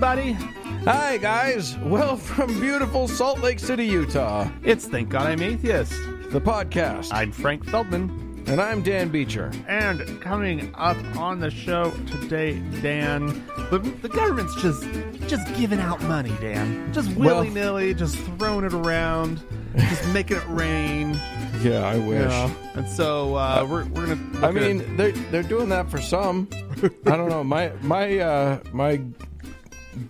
everybody. Hi, guys. Well, from beautiful Salt Lake City, Utah, It's Thank God I'm Atheist. the podcast. I'm Frank Feldman. And I'm Dan Beecher. And coming up on the show today, Dan, the government's just giving out money, Dan. Just willy-nilly, just throwing it around, just making it rain. Yeah, I wish. You know? And so we're going to... I mean, they're doing that for some. I don't know. My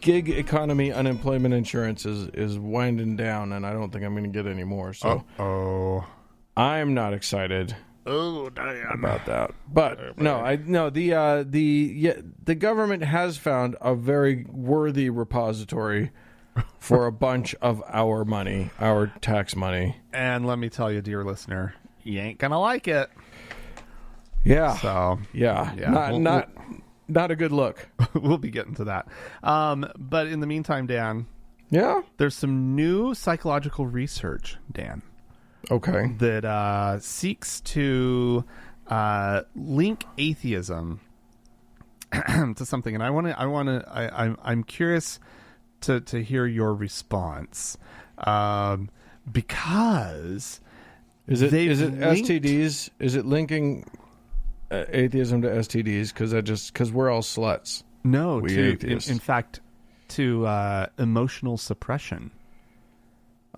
gig economy unemployment insurance is winding down, and I don't think I'm going to get any more. So I'm not excited. Oh, damn. About that. But the government has found a very worthy repository for a bunch of our money, our tax money. And let me tell you, dear listener, you ain't gonna like it. Yeah. So yeah. Not a good look. We'll be getting to that. But in the meantime, Dan, Yeah. there's some new psychological research, Dan. Okay. That seeks to link atheism to something, and I'm curious to hear your response, because Is it STDs? Is it linking atheism to STDs? Because we're all sluts. No, in in fact, to emotional suppression.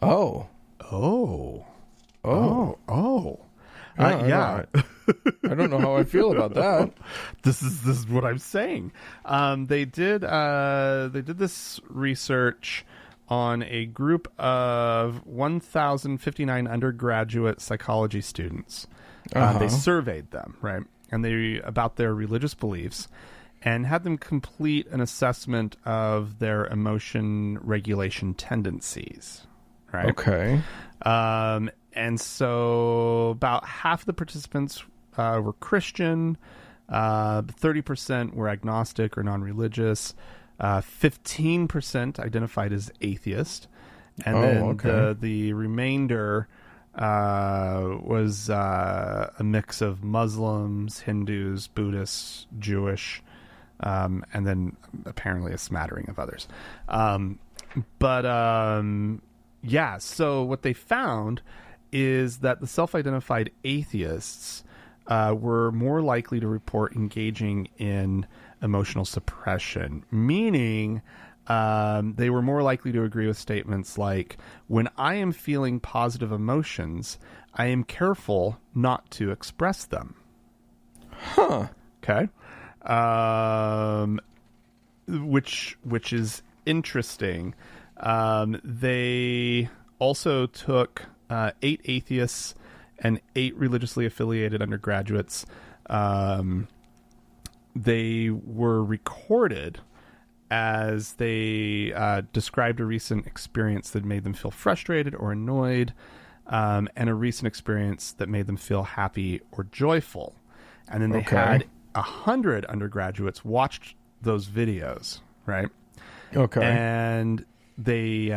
Oh. Yeah. I don't know how I feel about that. This is what I'm saying. They did this research on a group of 1,059 undergraduate psychology students. They surveyed them, right, and about their religious beliefs, and had them complete an assessment of their emotion regulation tendencies. Right. Okay. And so about half the participants were Christian, 30% were agnostic or non-religious, 15% identified as atheist, and the remainder was a mix of Muslims, Hindus, Buddhists, Jewish, and then apparently a smattering of others. Yeah, so what they found is that the self-identified atheists were more likely to report engaging in emotional suppression, meaning they were more likely to agree with statements like, when I am feeling positive emotions, I am careful not to express them. Huh. Okay. Which is interesting. They also took 8 atheists and 8 religiously affiliated undergraduates. They were recorded as they described a recent experience that made them feel frustrated or annoyed, and a recent experience that made them feel happy or joyful. And then they had 100 undergraduates watched those videos, right? Okay. And they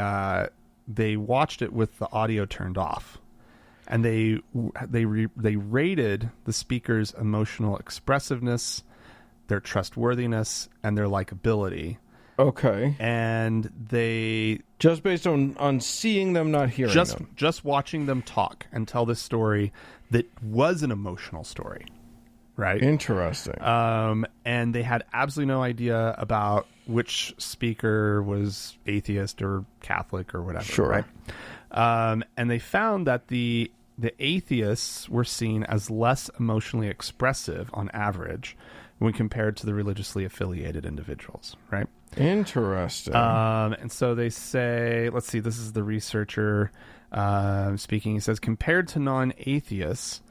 watched it with the audio turned off, and they rated the speaker's emotional expressiveness, their trustworthiness, and their likability. Okay. And they just based on seeing them, not hearing them. Just watching them talk and tell this story that was an emotional story. Right. Interesting. And they had absolutely no idea about which speaker was atheist or Catholic or whatever. Sure. Right. And they found that the atheists were seen as less emotionally expressive on average when compared to the religiously affiliated individuals. Right. Interesting. And so they say, let's see, this is the researcher speaking. He says, compared to non-atheists,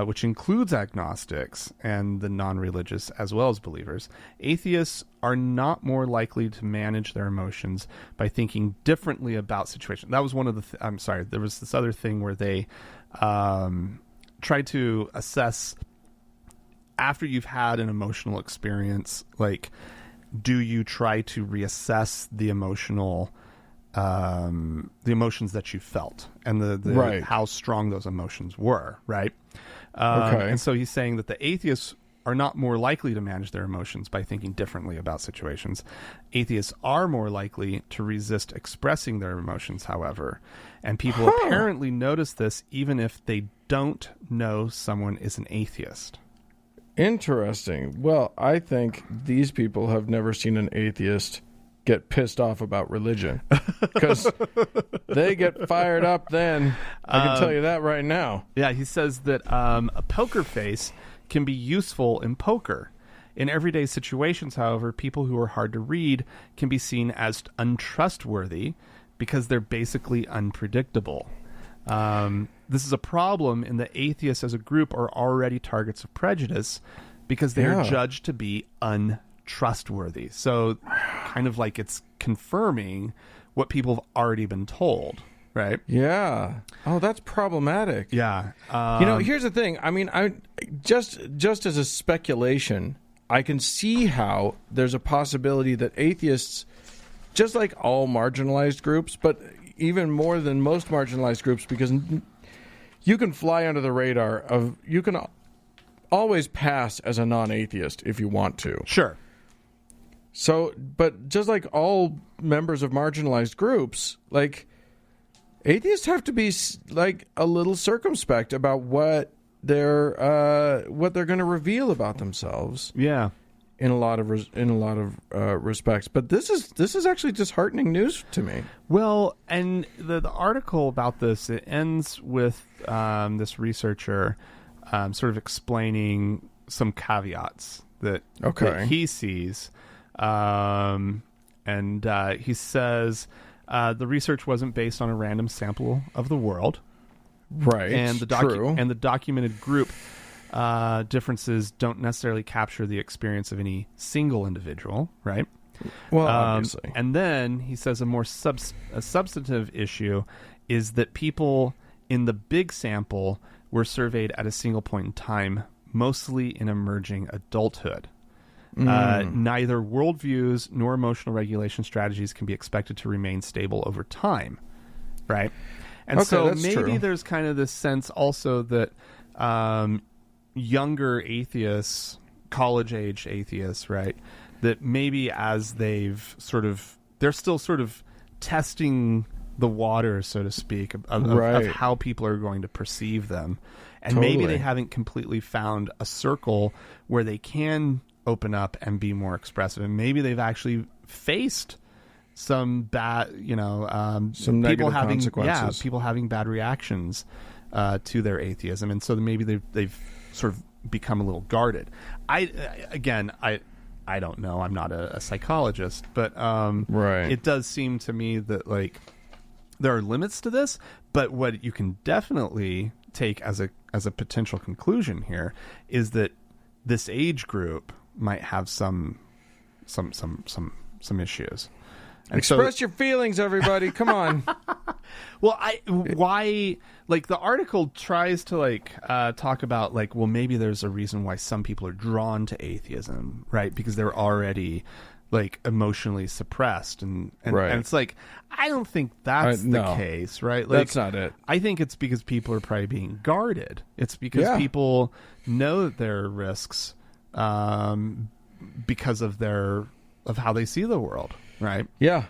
which includes agnostics and the non-religious as well as believers, atheists are not more likely to manage their emotions by thinking differently about situations. That was one of the there was this other thing where they tried to assess, after you've had an emotional experience, like, do you try to reassess the emotions that you felt and the right. how strong those emotions were, right? Okay. And so he's saying that the atheists are not more likely to manage their emotions by thinking differently about situations. Atheists are more likely to resist expressing their emotions, however. And people apparently notice this even if they don't know someone is an atheist. Interesting. Well, I think these people have never seen an atheist get pissed off about religion, because they get fired up then. I can tell you that right now. Yeah, he says that a poker face can be useful in poker. In everyday situations, however, people who are hard to read can be seen as untrustworthy because they're basically unpredictable. This is a problem in that atheists as a group are already targets of prejudice because they are judged to be untrustworthy. So kind of like it's confirming what people have already been told, right? Yeah. Oh, that's problematic. Yeah. Here's the thing. I mean, I just as a speculation, I can see how there's a possibility that atheists, just like all marginalized groups, but even more than most marginalized groups, because you can fly under the radar of, you can always pass as a non-atheist if you want to. Sure. So, but just like all members of marginalized groups, like, atheists have to be like a little circumspect about what they're going to reveal about themselves. Yeah. In a lot of respects, but this is actually disheartening news to me. Well, and the article about this, it ends with this researcher sort of explaining some caveats that he sees, and he says the research wasn't based on a random sample of the world, right? And the documented group differences don't necessarily capture the experience of any single individual, right? Well, obviously. And then he says a substantive issue is that people in the big sample were surveyed at a single point in time, mostly in emerging adulthood. Neither worldviews nor emotional regulation strategies can be expected to remain stable over time, right? And so maybe there's kind of this sense also that younger atheists, college-age atheists, right, that maybe as they're still sort of testing the water, so to speak, of how people are going to perceive them. And maybe they haven't completely found a circle where they can open up and be more expressive. And maybe they've actually faced some bad, some negative consequences. Yeah, people having bad reactions to their atheism. And so maybe they've sort of become a little guarded. I don't know. I'm not a psychologist, but it does seem to me that like there are limits to this. But what you can definitely take as a potential conclusion here is that this age group might have some issues. And express your feelings, everybody. Come on. Well, the article tries to talk about well, maybe there's a reason why some people are drawn to atheism, right? Because they're already emotionally suppressed, and it's like, I don't think that's the case, right? That's not it. I think it's because people are probably being guarded. It's because people know that there are risks because of how they see the world. Right. Yeah.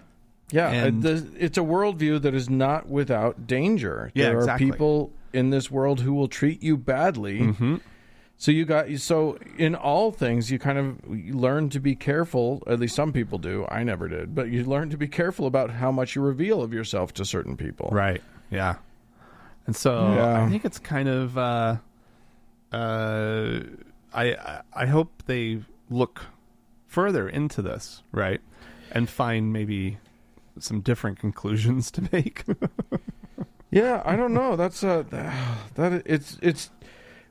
Yeah. And it's a worldview that is not without danger. There are people in this world who will treat you badly. Mm-hmm. So in all things, you kind of learn to be careful. At least some people do. I never did. But you learn to be careful about how much you reveal of yourself to certain people. Right. Yeah. And so I think it's kind of I hope they look further into this, right? And find maybe some different conclusions to make. Yeah, I don't know. That's it's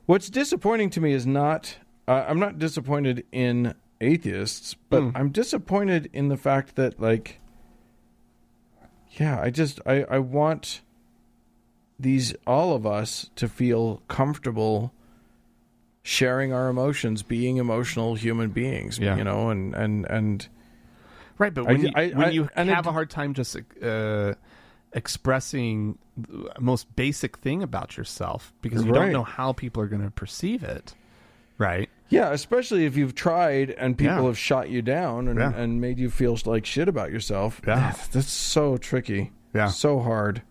what's disappointing to me is not. I'm not disappointed in atheists, but I'm disappointed in the fact that I want all of us to feel comfortable sharing our emotions, being emotional human beings. And. Right, but when you have a hard time just expressing the most basic thing about yourself because you don't know how people are going to perceive it, right? Yeah, especially if you've tried and people have shot you down and made you feel like shit about yourself. Yeah. That's so tricky. Yeah. So hard.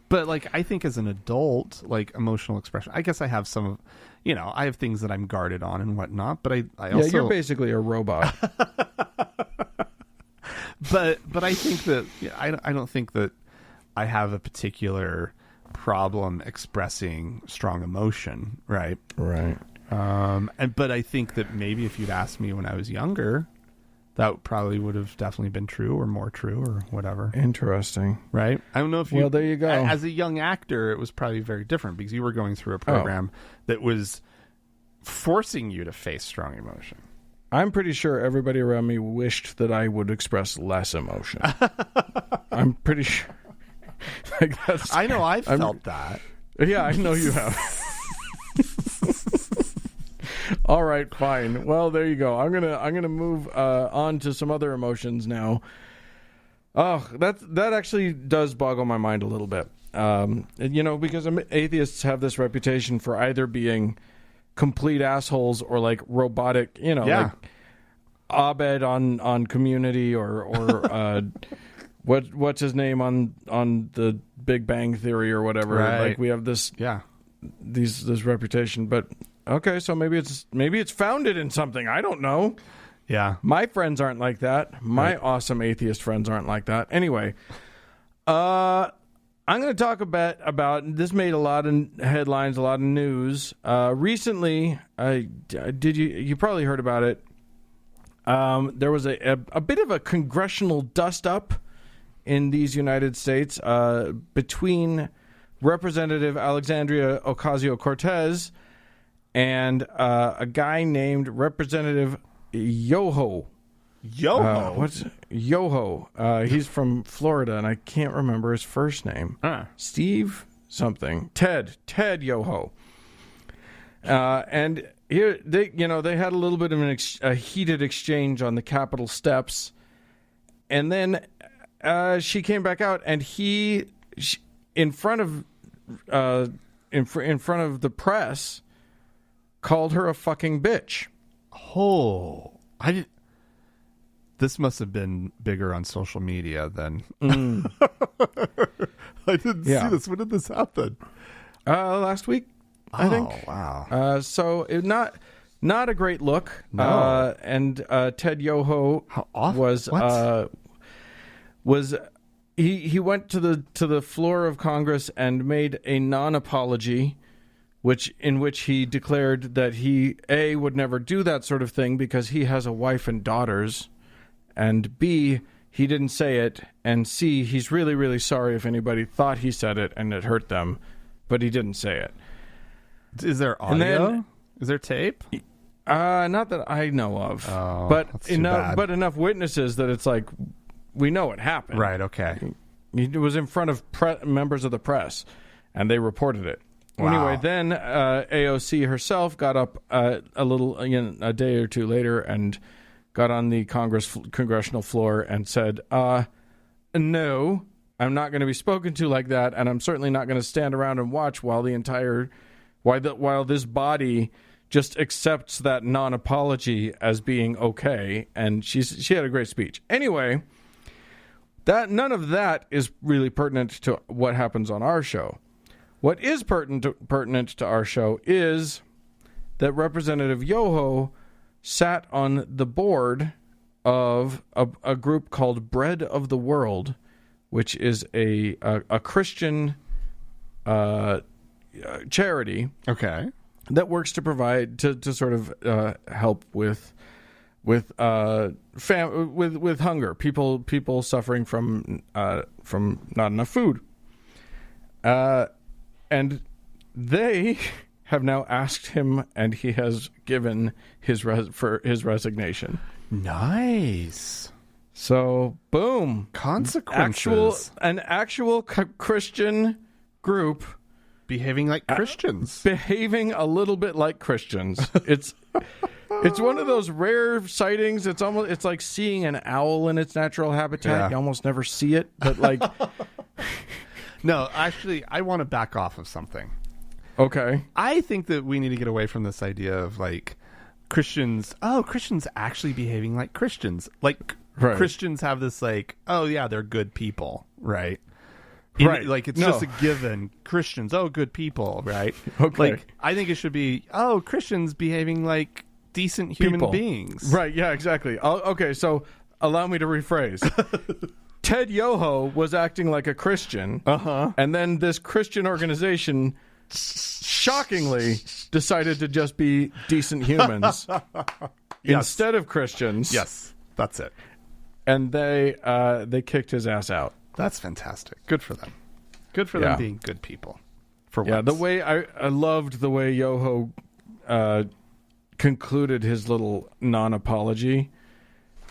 But, like, I think as an adult, like, emotional expression, I guess I have some of, I have things that I'm guarded on and whatnot, but I also... Yeah, you're basically a robot. But I think that, I don't think that I have a particular problem expressing strong emotion, right? Right. But I think that maybe if you'd asked me when I was younger, that probably would have definitely been true or more true or whatever. Interesting. Right? I don't know if you... Well, there you go. As a young actor, it was probably very different because you were going through a program that was forcing you to face strong emotion. I'm pretty sure everybody around me wished that I would express less emotion. I'm pretty sure. I know I've felt that. Yeah, I know you have. All right, fine. Well, there you go. I'm gonna move on to some other emotions now. Oh, that actually does boggle my mind a little bit. Because atheists have this reputation for either being complete assholes or like robotic. Like Abed on Community or what's his name on the Big Bang Theory or whatever. Right. Like we have this this reputation, but. Okay, so maybe it's founded in something. I don't know. Yeah. My friends aren't like that. My awesome atheist friends aren't like that. Anyway, I'm going to talk a bit about this. Made a lot of headlines, a lot of news. Recently, you probably heard about it. There was a bit of a congressional dust-up in these United States between Representative Alexandria Ocasio-Cortez and a guy named Representative Yoho. What's Yoho? He's from Florida, and I can't remember his first name. Steve something. Ted Yoho. And here they had a little bit of a heated exchange on the Capitol steps, and then she came back out, and in front of the press. Called her a fucking bitch. Oh, this must have been bigger on social media than. I didn't see this. When did this happen? Last week, I think. Oh, wow. So not a great look. No. And Ted Yoho was he went to the floor of Congress and made a non-apology. In which he declared that he, A, would never do that sort of thing because he has a wife and daughters, and B, he didn't say it, and C, he's really, really sorry if anybody thought he said it and it hurt them, but he didn't say it. Is there audio? Is there tape? Not that I know of, but enough witnesses that it's like, we know it happened. Right, okay. It was in front of members of the press, and they reported it. Wow. Anyway, then AOC herself got up a day or two later and got on the congressional floor and said, no, I'm not going to be spoken to like that, and I'm certainly not going to stand around and watch while this body just accepts that non-apology as being okay. And she had a great speech. Anyway, none of that is really pertinent to what happens on our show. What is pertinent to our show is that Representative Yoho sat on the board of a group called Bread of the World, which is a Christian charity. Okay. That works to provide to sort of help with hunger, people suffering from not enough food. And they have now asked him, and he has given his resignation. Nice. So, boom. Consequences. An actual Christian group behaving like Christians. Behaving a little bit like Christians. It's one of those rare sightings. It's like seeing an owl in its natural habitat. Yeah. You almost never see it, but like. No, actually, I want to back off of something. Okay. I think that we need to get away from this idea of like Christians actually behaving like Christians. Like Right. Christians have this like, oh yeah, they're good people, right? Right. Like it's No. just a given. Christians, oh, good people, right? Okay. Like I think it should be, oh, Christians behaving like decent human People. beings. Right, yeah, exactly. Okay, so allow me to rephrase. Ted Yoho was acting like a Christian, and then this Christian organization shockingly decided to just be decent humans instead of Christians. Yes, that's it. And they kicked his ass out. That's fantastic. Good for them. Good for Yeah. them being good people. For Yeah, once. the way I loved the way Yoho concluded his little non-apology.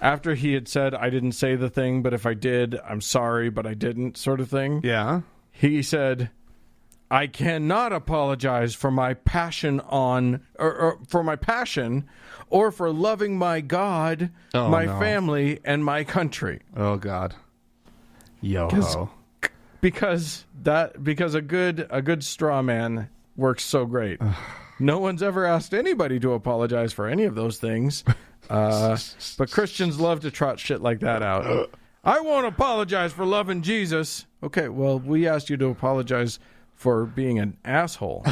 After he had said, I didn't say the thing, but if I did, I'm sorry, but I didn't, sort of thing. Yeah. He said, I cannot apologize for my passion or for my passion or for loving my God, my no. family, and my country. Oh God. Yoho. Because a good straw man works so great. No one's ever asked anybody to apologize for any of those things. But Christians love to trot shit like that out. I won't apologize for loving Jesus. Okay, well, we asked you to apologize for being an asshole.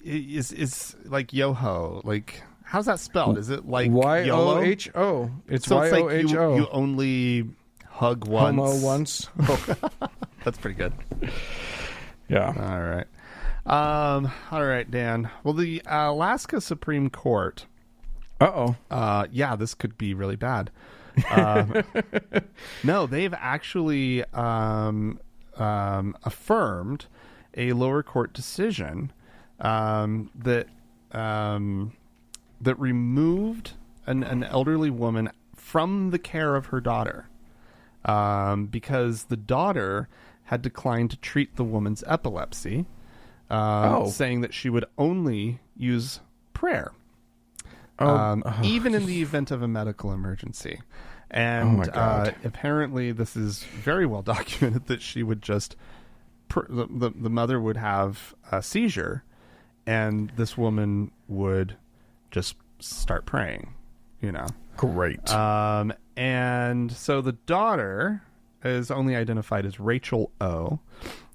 Is like Yoho, like how's that spelled? Is it like YOHO? YOHO? It's So it's like YOHO. you only hug once. Homo once. That's pretty good. Yeah. All right. All right, Dan. Well, the Alaska Supreme Court. Uh-oh. This could be really bad. No, they've actually affirmed a lower court decision that removed an elderly woman from the care of her daughter because the daughter had declined to treat the woman's epilepsy, saying that she would only use prayer. Even in the event of a medical emergency. And apparently this is very well documented that she would just, the mother would have a seizure and this woman would just start praying, you know. Great. And so the daughter is only identified as Rachel O.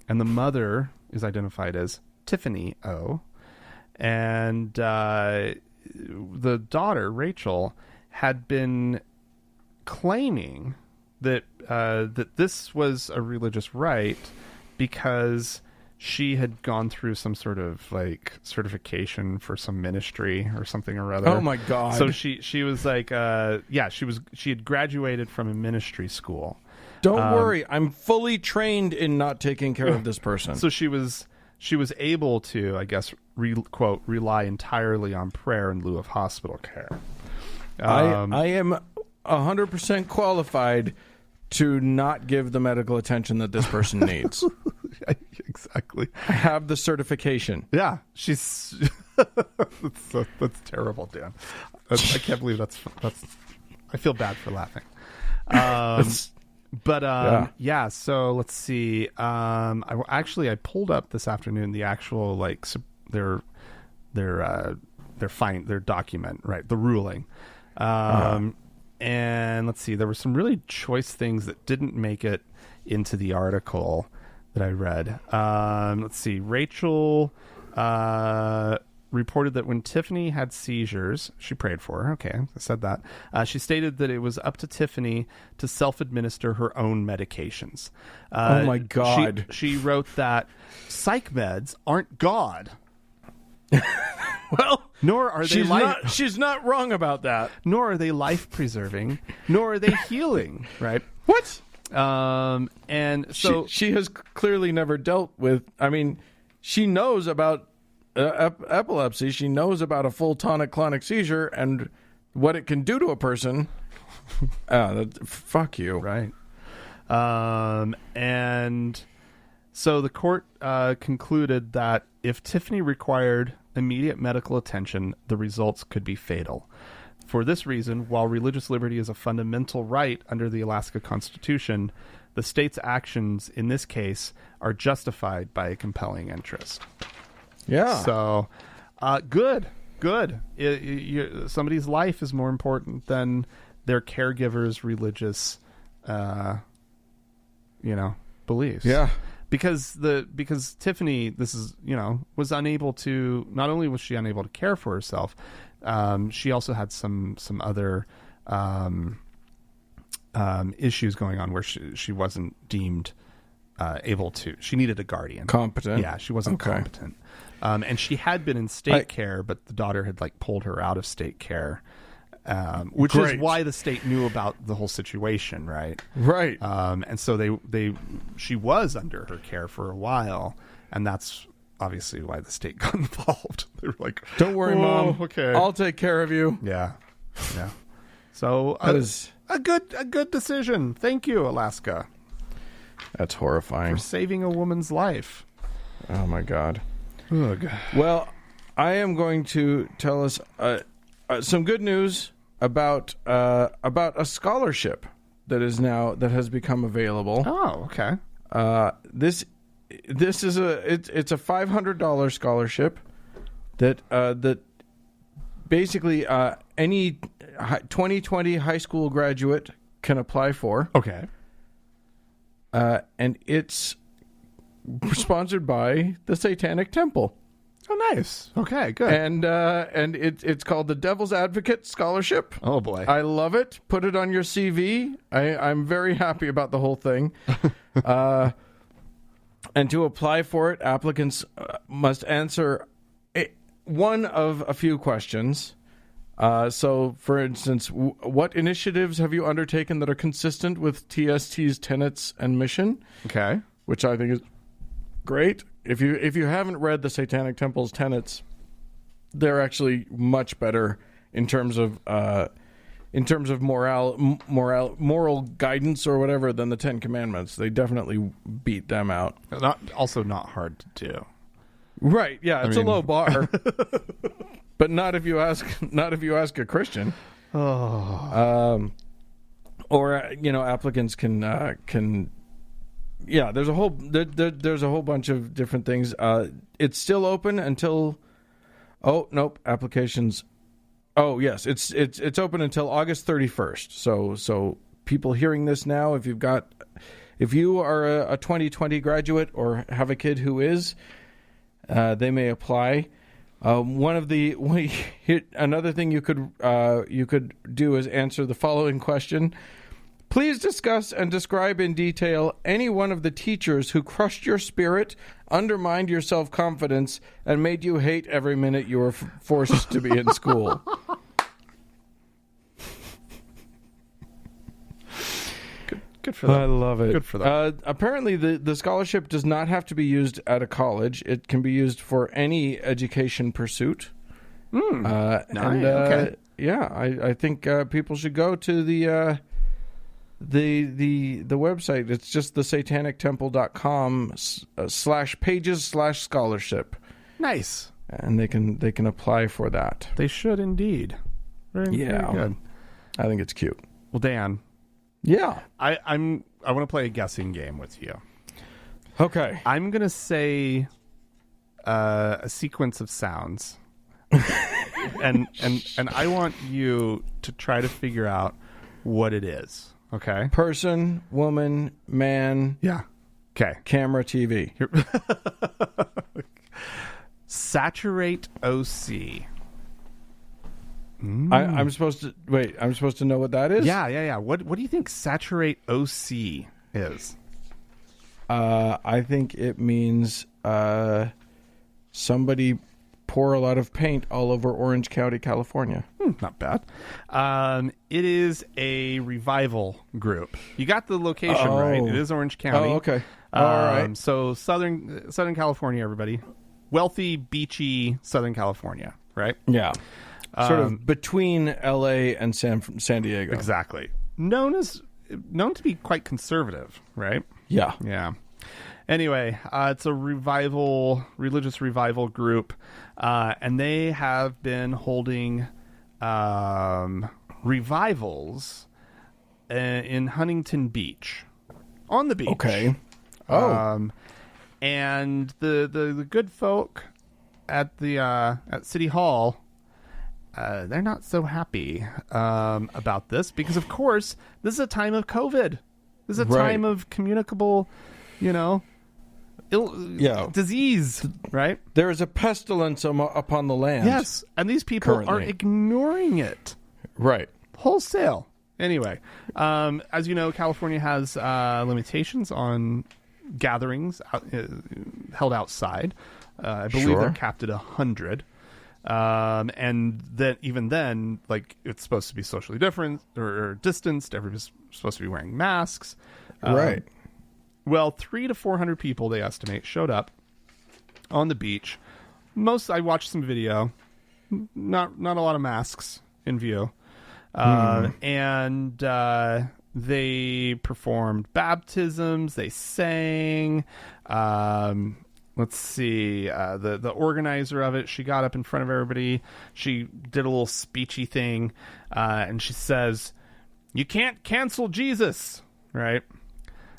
And the mother is identified as Tiffany O. And the daughter, Rachel, had been claiming that that this was a religious rite because she had gone through some sort of like certification for some ministry or something or other. Oh my God. So she was like she had graduated from a ministry school. Don't worry, I'm fully trained in not taking care of this person. So she was able to, I guess, quote, rely entirely on prayer in lieu of hospital care. I am 100% qualified to not give the medical attention that this person needs. Exactly. I have the certification. Yeah, she's that's terrible, Dan. I can't believe that's. I feel bad for laughing. Yeah. So let's see. I pulled up this afternoon the actual their document, right? The ruling. And let's see. There were some really choice things that didn't make it into the article that I read. Let's see. Rachel reported that when Tiffany had seizures, she prayed for her. Okay, I said that. She stated that it was up to Tiffany to self-administer her own medications. Oh my God. She wrote that psych meds aren't God. Well, nor are they she's not wrong about that. Nor are they life-preserving, nor are they healing, right? What? And so she has clearly never dealt with, I mean, she knows about epilepsy. She knows about a full tonic-clonic seizure and what it can do to a person. Fuck you. Right. And so the court concluded that if Tiffany required immediate medical attention, the results could be fatal. For this reason, while religious liberty is a fundamental right under the Alaska Constitution, the state's actions in this case are justified by a compelling interest. Yeah. So, good. Somebody's life is more important than their caregiver's religious, beliefs. Yeah. Because Tiffany, was unable to. Not only was she unable to care for herself, she also had some other issues going on where she wasn't deemed able to. She needed a guardian. Competent. Yeah, she wasn't competent. And she had been in state care, but the daughter had pulled her out of state care, which is why the state knew about the whole situation, right? Right. And so she was under her care for a while, and that's obviously why the state got involved. They were like, "Don't worry, Mom. Okay, I'll take care of you." Yeah. So that is a good decision. Thank you, Alaska. That's horrifying. For saving a woman's life. Oh my God. Ugh. Well, I am going to tell us some good news about a scholarship that has become available. Oh, okay. This is it's a $500 scholarship that basically any 2020 high school graduate can apply for. Okay. And it's sponsored by the Satanic Temple. Oh, nice. Okay, good. And it's called the Devil's Advocate Scholarship. Oh boy, I love it. Put it on your CV. I'm very happy about the whole thing. And to apply for it, applicants must answer one of a few questions. So, for instance, what initiatives have you undertaken that are consistent with TST's tenets and mission? Okay, which I think is great. If you haven't read the Satanic Temple's tenets, they're actually much better in terms of moral guidance or whatever than the Ten Commandments. They definitely beat them out. Not hard to do. Right? Yeah, it's a low bar, but not if you ask a Christian. Oh. Or applicants can. Yeah, there's a whole bunch of different things. It's still open until. Oh nope, applications. Oh yes, it's open until August 31st. So people hearing this now, if you are a 2020 graduate or have a kid who is, they may apply. Another thing you could do is answer the following question. Please discuss and describe in detail any one of the teachers who crushed your spirit, undermined your self-confidence, and made you hate every minute you were forced to be in school. Good for them. I love it. Good for them. Apparently, the scholarship does not have to be used at a college. It can be used for any education pursuit. Okay. Yeah, I think people should go to the website. It's just thesatanictemple.com/pages/scholarship. Nice. And they can apply for that. They should indeed. Very good. I think it's cute. Well, Dan. Yeah. I want to play a guessing game with you. Okay. I'm gonna say a sequence of sounds. and I want you to try to figure out what it is. Okay. Person, woman, man. Yeah. Okay. Camera, TV. Saturate OC. I'm supposed to wait. I'm supposed to know what that is. Yeah. What do you think saturate OC is? I think it means somebody pour a lot of paint all over Orange County, California. Not bad. It is a revival group. You got the location right. It is Orange County. Oh, okay. All right. So Southern California, everybody. Wealthy, beachy Southern California, right? Yeah. Sort of between L.A. and San Diego. Exactly. Known to be quite conservative, right? Yeah. Yeah. Anyway, it's a religious revival group, and they have been holding revivals in Huntington Beach, on the beach. Okay. Oh. And the good folk at the at City Hall, they're not so happy about this because, of course, this is a time of COVID. This is a time of communicable, disease, right? There is a pestilence upon the land. Yes, and these people are ignoring it. Right. Wholesale. Anyway, as you know, California has limitations on gatherings held outside. I believe they're capped at 100. And then even then, like, it's supposed to be socially different or distanced. Everybody's supposed to be wearing masks. Right. Well, 300 to 400 people, they estimate, showed up on the beach. I watched some video. Not a lot of masks in view. And they performed baptisms. They sang. Let's see. The organizer of it, she got up in front of everybody. She did a little speechy thing. And she says, "You can't cancel Jesus," right?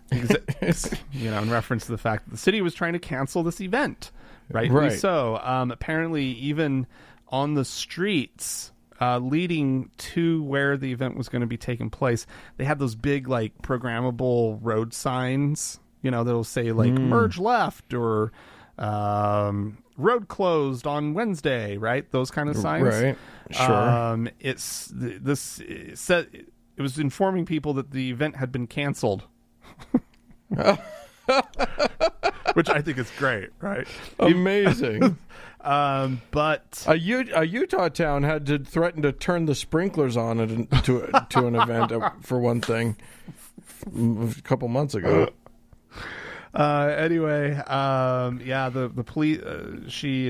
Because, in reference to the fact that the city was trying to cancel this event. Rightly so. Apparently, even on the streets leading to where the event was going to be taking place, they had those big, like, programmable road signs, that'll say, like, merge left or road closed on Wednesday, right? Those kind of signs. Right, sure. It was informing people that the event had been canceled. Which I think is great, right? Amazing. But a Utah town had to threaten to turn the sprinklers on to an event for one thing a couple months ago. Anyway, the police.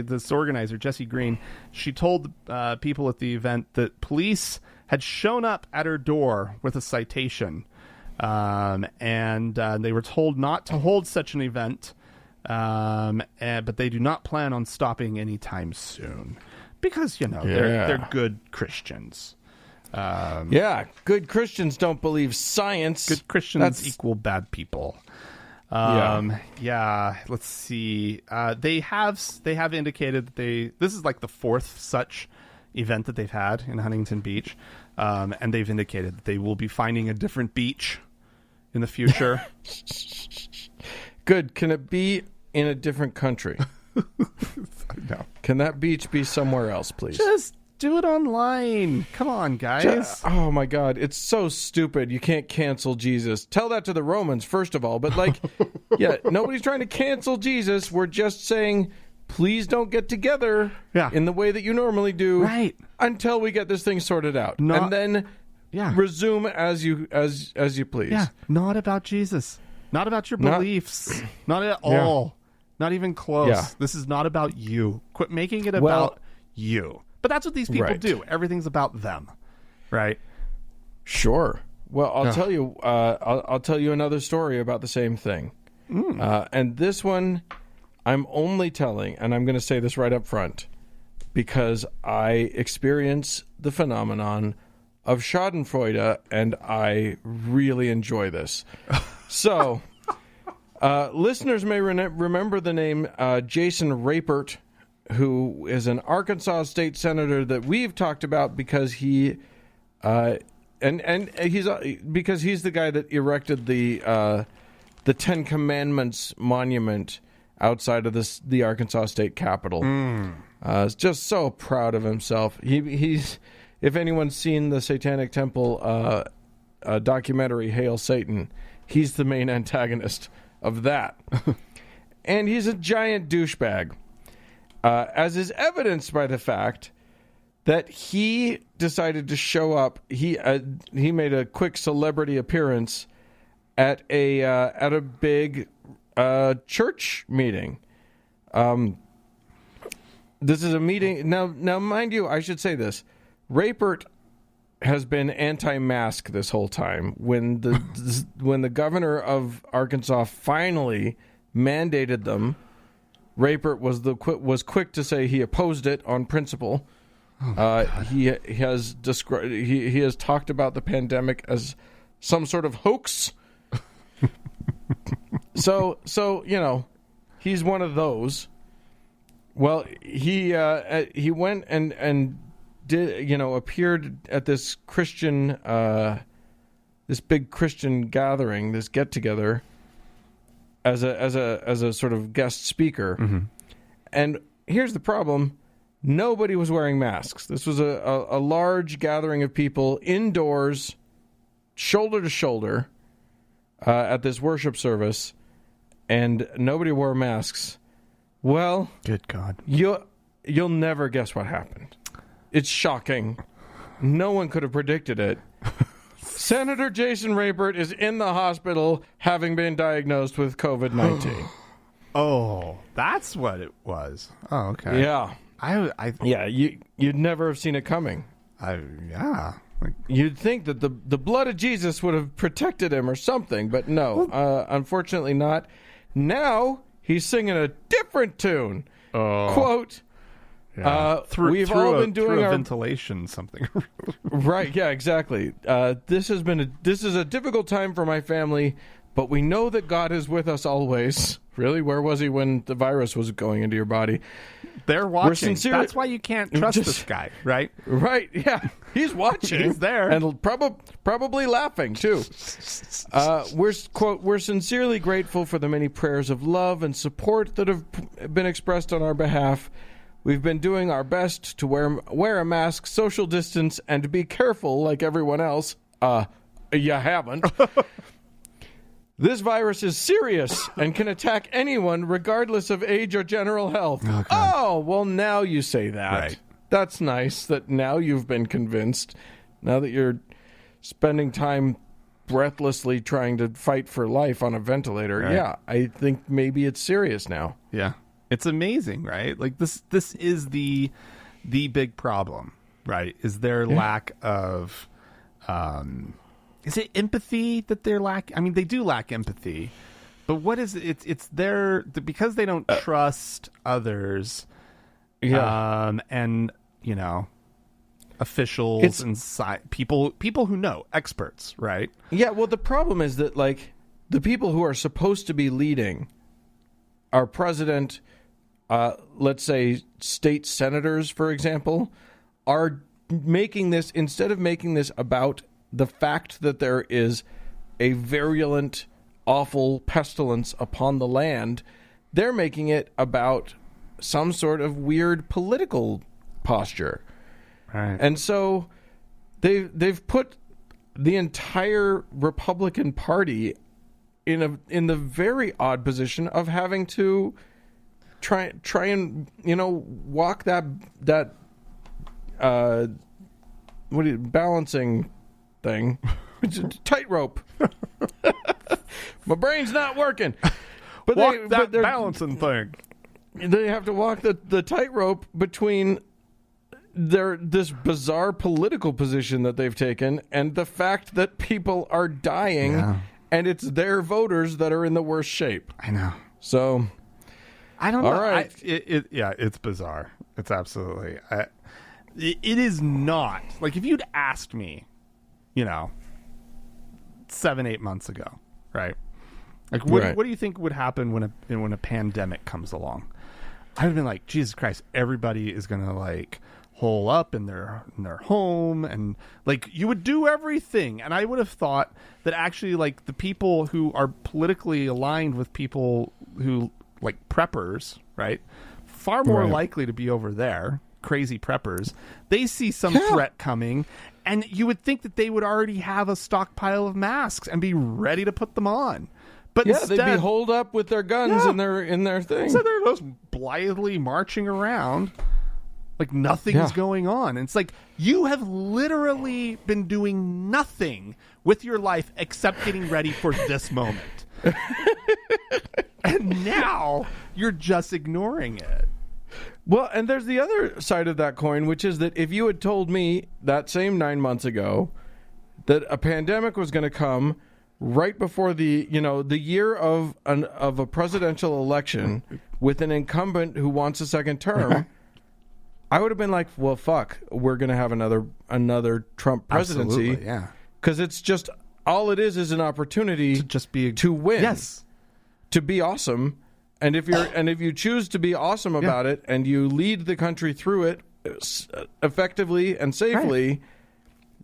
This organizer, Jessie Green, she told people at the event that police had shown up at her door with a citation. And they were told not to hold such an event, but they do not plan on stopping anytime soon because they're good Christians. Good Christians don't believe science. Good Christians equal bad people. Let's see. They have indicated that this is like the fourth such event that they've had in Huntington Beach, and they've indicated that they will be finding a different beach in the future. Good. Can it be in a different country? No. Can that beach be somewhere else, please? Just do it online. Come on, guys. Oh, my God. It's so stupid. You can't cancel Jesus. Tell that to the Romans, first of all. But, nobody's trying to cancel Jesus. We're just saying, please don't get together in the way that you normally do until we get this thing sorted out. And then resume as you please. Yeah, not about Jesus. Not about your beliefs. Not at all. Not even close. Yeah. This is not about you. Quit making it about you. But that's what these people do. Everything's about them, right? Sure. Well, I'll tell you. I'll tell you another story about the same thing. And this one, I'm only telling, and I'm going to say this right up front, because I experience the phenomenon of Schadenfreude, and I really enjoy this. So, listeners may remember the name Jason Rappoport, who is an Arkansas state senator that we've talked about because he's the guy that erected the Ten Commandments monument outside of the Arkansas state capitol. Is just so proud of himself. He's if anyone's seen the Satanic Temple documentary Hail Satan, he's the main antagonist of that. And he's a giant douchebag, as is evidenced by the fact that he decided to show up. He made a quick celebrity appearance at a big church meeting. This is a meeting now. Mind you, I should say this: Rappoport has been anti-mask this whole time. When the governor of Arkansas finally mandated them, Rappoport was quick to say he opposed it on principle. He has described he has talked about the pandemic as some sort of hoax. So he's one of those. Well, he went and did, appeared at this Christian, this big Christian gathering, this get together, as a sort of guest speaker. Mm-hmm. And here's the problem: nobody was wearing masks. This was a large gathering of people indoors, shoulder to shoulder, at this worship service, and nobody wore masks. Well, good God, you'll never guess what happened. It's shocking. No one could have predicted it. Senator Jason Rappoport is in the hospital having been diagnosed with COVID-19. Oh, that's what it was. Oh, okay. Yeah. You'd never have seen it coming. You'd think that the blood of Jesus would have protected him or something, but no, unfortunately not. Now he's singing a different tune. Quote, we've all been doing our ventilation something. Right, yeah, exactly. This is a difficult time for my family, but we know that God is with us always. Really? Where was he when the virus was going into your body? They're watching. That's why you can't trust this guy, right? Right, yeah. He's watching. He's there. And probably laughing, too. We're sincerely grateful for the many prayers of love and support that have been expressed on our behalf. We've been doing our best to wear a mask, social distance, and to be careful like everyone else. You haven't. This virus is serious and can attack anyone regardless of age or general health. Okay. Oh, well, now you say that. Right. That's nice that now you've been convinced. Now that you're spending time breathlessly trying to fight for life on a ventilator. Right. Yeah, I think maybe it's serious now. Yeah. It's amazing, right? Like this is the big problem, right? Is their lack of is it empathy that they're lacking? I mean, they do lack empathy, but what is it? It's their because they don't trust others, and officials and people who know, experts, right? Yeah. Well, the problem is that like the people who are supposed to be leading, our president, let's say state senators, for example, are making this instead of making this about the fact that there is a virulent, awful pestilence upon the land, they're making it about some sort of weird political posture. Right. And so they've put the entire Republican Party in the very odd position of having to try and walk that balancing thing. It's a tightrope. My brain's not working. But that balancing thing. They have to walk the tightrope between this bizarre political position that they've taken and the fact that people are dying, and it's their voters that are in the worst shape. I know. So, I don't know. All right. It's bizarre. It's absolutely. It is not like if you'd asked me, 7-8 months ago, right? Like, what do you think would happen when a pandemic comes along? I'd have been like, Jesus Christ, everybody is gonna like hole up in their home, and like you would do everything. And I would have thought that actually, like the people who are politically aligned with people who like preppers, right, far more likely to be over there. Crazy preppers, they see some threat coming, and you would think that they would already have a stockpile of masks and be ready to put them on. But instead, they'd be holed up with their guns in their thing. So they're just blithely marching around like nothing's going on. And it's like you have literally been doing nothing with your life except getting ready for this moment. And now you're just ignoring it. Well, and there's the other side of that coin, which is that if you had told me that same 9 months ago that a pandemic was going to come right before the year of a presidential election with an incumbent who wants a second term, I would have been like, well, fuck, we're going to have another Trump presidency. Absolutely, yeah. Because it's just all it is an opportunity to just be to win. Yes. To be awesome. And if you choose to be awesome about it and you lead the country through it effectively and safely,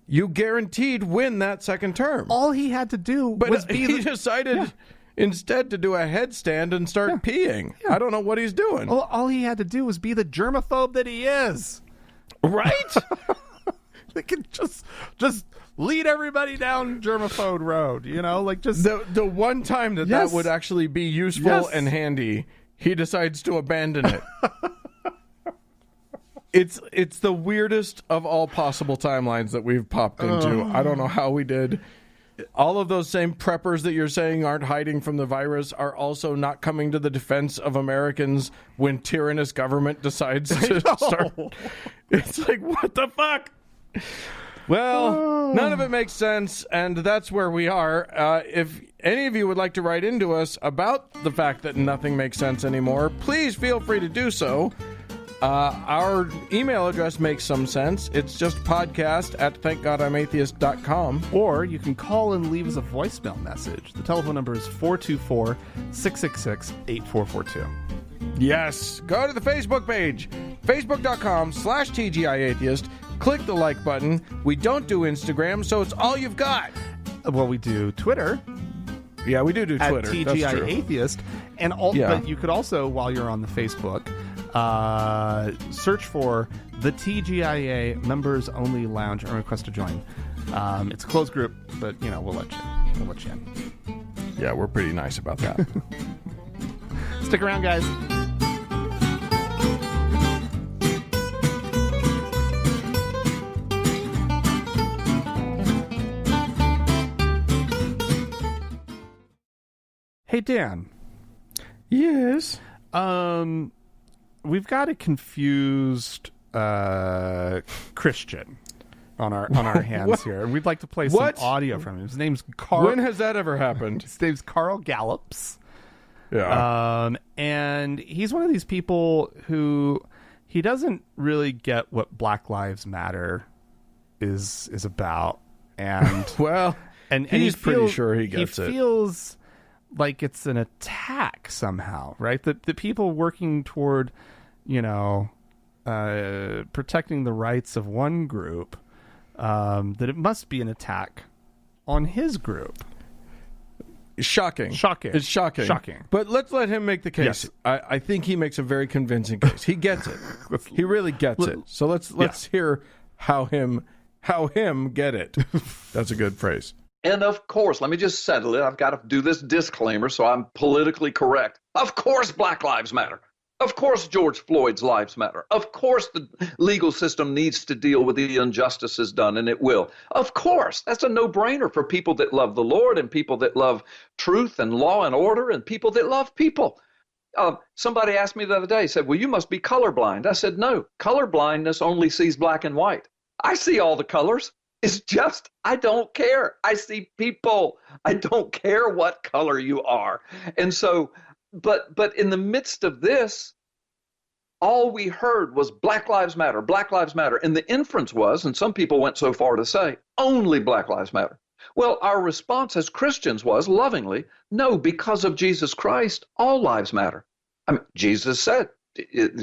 you guaranteed win that second term. All he had to do was be he decided instead to do a headstand and start peeing. I don't know what he's doing. Well, all he had to do was be the germaphobe that he is. Right? They could just lead everybody down germaphobe road, like just the one time that would actually be useful and handy, he decides to abandon it. It's the weirdest of all possible timelines that we've popped into. I don't know how we did. All of those same preppers that you're saying aren't hiding from the virus are also not coming to the defense of Americans when tyrannous government decides to start. It's like, what the fuck? Well, none of it makes sense, and that's where we are. If any of you would like to write into us about the fact that nothing makes sense anymore, please feel free to do so. Our email address makes some sense. It's just podcast@thankgodimatheist.com. Or you can call and leave us a voicemail message. The telephone number is 424-666-8442. Yes. Go to the Facebook page, facebook.com/TGIAtheist. Click the like button. We don't do Instagram, so it's all you've got. Well, we do Twitter. Yeah, we do Twitter. At TGI Atheist. And but you could also, while you're on the Facebook, search for the TGIA Members Only Lounge and request to join. It's a closed group, but we'll let you in. Yeah, we're pretty nice about that. Stick around, guys. Hey, Dan. Yes. We've got a confused Christian on our hands here, and we'd like to play some audio from him. His name's Carl. When has that ever happened? His name's Carl Gallops. Yeah. And he's one of these people who he doesn't really get what Black Lives Matter is about, and and he's pretty sure he gets it. He feels like it's an attack somehow, right? The people working toward, protecting the rights of one group, that it must be an attack on his group. Shocking. It's shocking. But let's let him make the case. Yes. I think he makes a very convincing case. He gets it. He really gets it. So let's hear how him get it. That's a good phrase. And of course, let me just settle it. I've got to do this disclaimer so I'm politically correct. Of course, Black Lives Matter. Of course, George Floyd's lives matter. Of course, the legal system needs to deal with the injustices done, and it will. Of course, that's a no-brainer for people that love the Lord and people that love truth and law and order and people that love people. Somebody asked me the other day, said, well, you must be colorblind. I said, no, colorblindness only sees black and white. I see all the colors. It's just, I don't care. I see people. I don't care what color you are. And so, but in the midst of this, all we heard was Black Lives Matter, Black Lives Matter. And the inference was, and some people went so far to say, only Black Lives Matter. Well, our response as Christians was lovingly, no, because of Jesus Christ, all lives matter. I mean, Jesus said,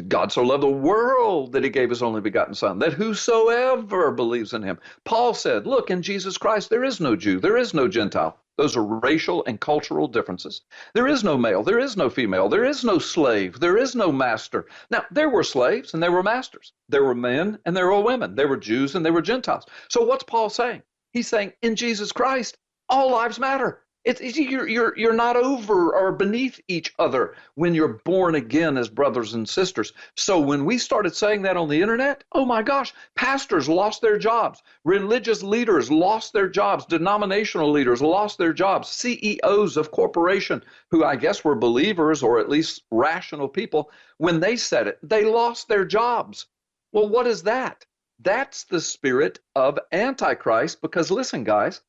God so loved the world that he gave his only begotten son, that whosoever believes in him. Paul said, look, in Jesus Christ, there is no Jew, there is no Gentile. Those are racial and cultural differences. There is no male, there is no female, there is no slave, there is no master. Now, there were slaves and there were masters. There were men and there were women. There were Jews and there were Gentiles. So what's Paul saying? He's saying, in Jesus Christ, all lives matter. You're not over or beneath each other when you're born again as brothers and sisters. So when we started saying that on the internet, oh my gosh, pastors lost their jobs. Religious leaders lost their jobs. Denominational leaders lost their jobs. CEOs of corporation who I guess were believers or at least rational people, when they said it, they lost their jobs. Well, what is that? That's the spirit of Antichrist, because listen, guys,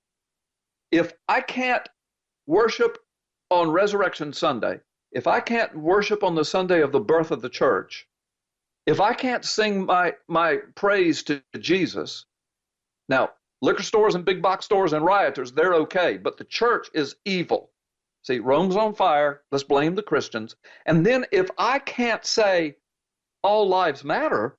if I can't worship on Resurrection Sunday, if I can't worship on the Sunday of the birth of the church, if I can't sing my praise to Jesus, now, liquor stores and big box stores and rioters, they're okay, but the church is evil. See, Rome's on fire. Let's blame the Christians. And then if I can't say all lives matter,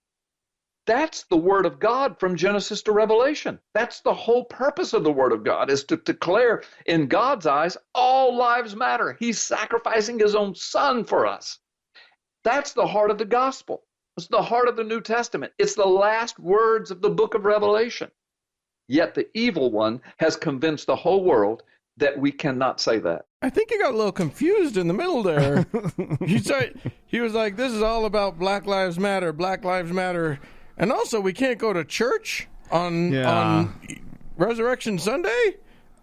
that's the word of God from Genesis to Revelation. That's the whole purpose of the word of God, is to declare in God's eyes, all lives matter. He's sacrificing his own son for us. That's the heart of the gospel. It's the heart of the New Testament. It's the last words of the book of Revelation. Yet the evil one has convinced the whole world that we cannot say that. I think he got a little confused in the middle there. He was like, this is all about Black Lives Matter, Black Lives Matter. And also, we can't go to church on Resurrection Sunday?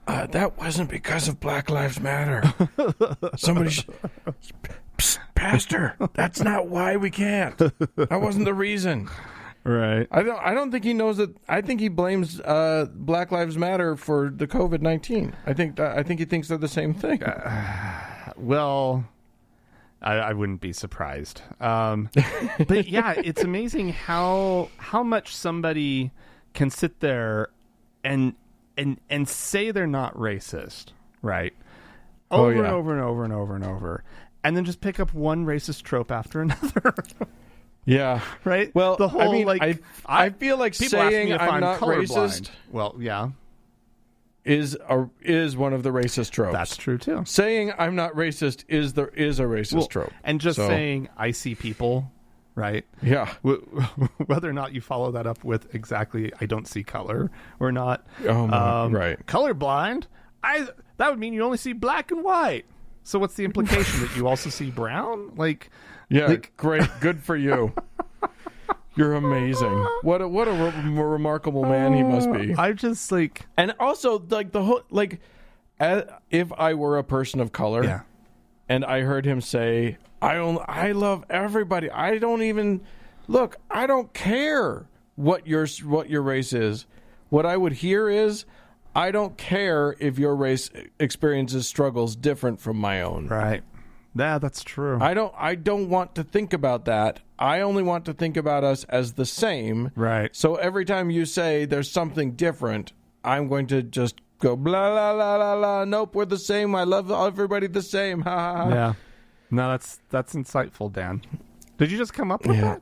That wasn't because of Black Lives Matter. Psst, Pastor, that's not why we can't. That wasn't the reason. Right. I don't think he knows that. I think he blames Black Lives Matter for the COVID-19. I think he thinks they're the same thing. Well, I wouldn't be surprised. But yeah, it's amazing how much somebody can sit there and say they're not racist, right? Over and over and over and over and over, and then just pick up one racist trope after another. Yeah. Right? Well, the whole, I mean, I feel like saying I'm not racist. Well, yeah. Is one of the racist tropes. That's true too. Saying I'm not racist is a racist trope. And just saying I see people, right? Yeah. Whether or not you follow that up with exactly I don't see color or not. Right. Colorblind? That would mean you only see black and white. So what's the implication that you also see brown? Great, good for you. You're amazing. What a remarkable man he must be. I just and also the whole if I were a person of color, and I heard him say, I love everybody. I don't care what your race is. What I would hear is, I don't care if your race experiences struggles different from my own. Right. Yeah, that's true. I don't want to think about that. I only want to think about us as the same. Right. So every time you say there's something different, I'm going to just go blah blah blah blah blah. Nope, we're the same. I love everybody the same. Ha ha ha. Yeah. No, that's insightful, Dan. Did you just come up with that?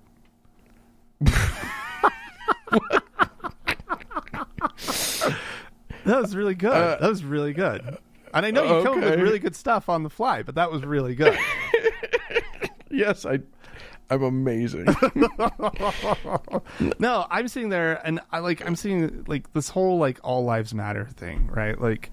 That was really good. That was really good. And I know you come up with really good stuff on the fly, but that was really good. Yes, I'm amazing. No, I'm sitting there and I'm seeing this whole all lives matter thing, right? Like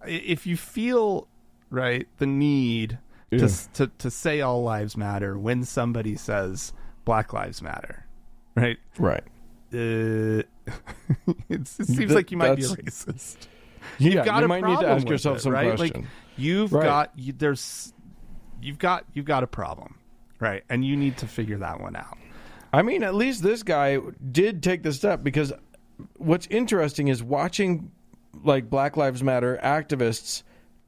if you feel right the need to say all lives matter when somebody says Black Lives Matter, right? Right. It seems like you might be a racist. You might need to ask yourself some right? question. You've got a problem, right? And you need to figure that one out. I mean, at least this guy did take the step, because what's interesting is watching Black Lives Matter activists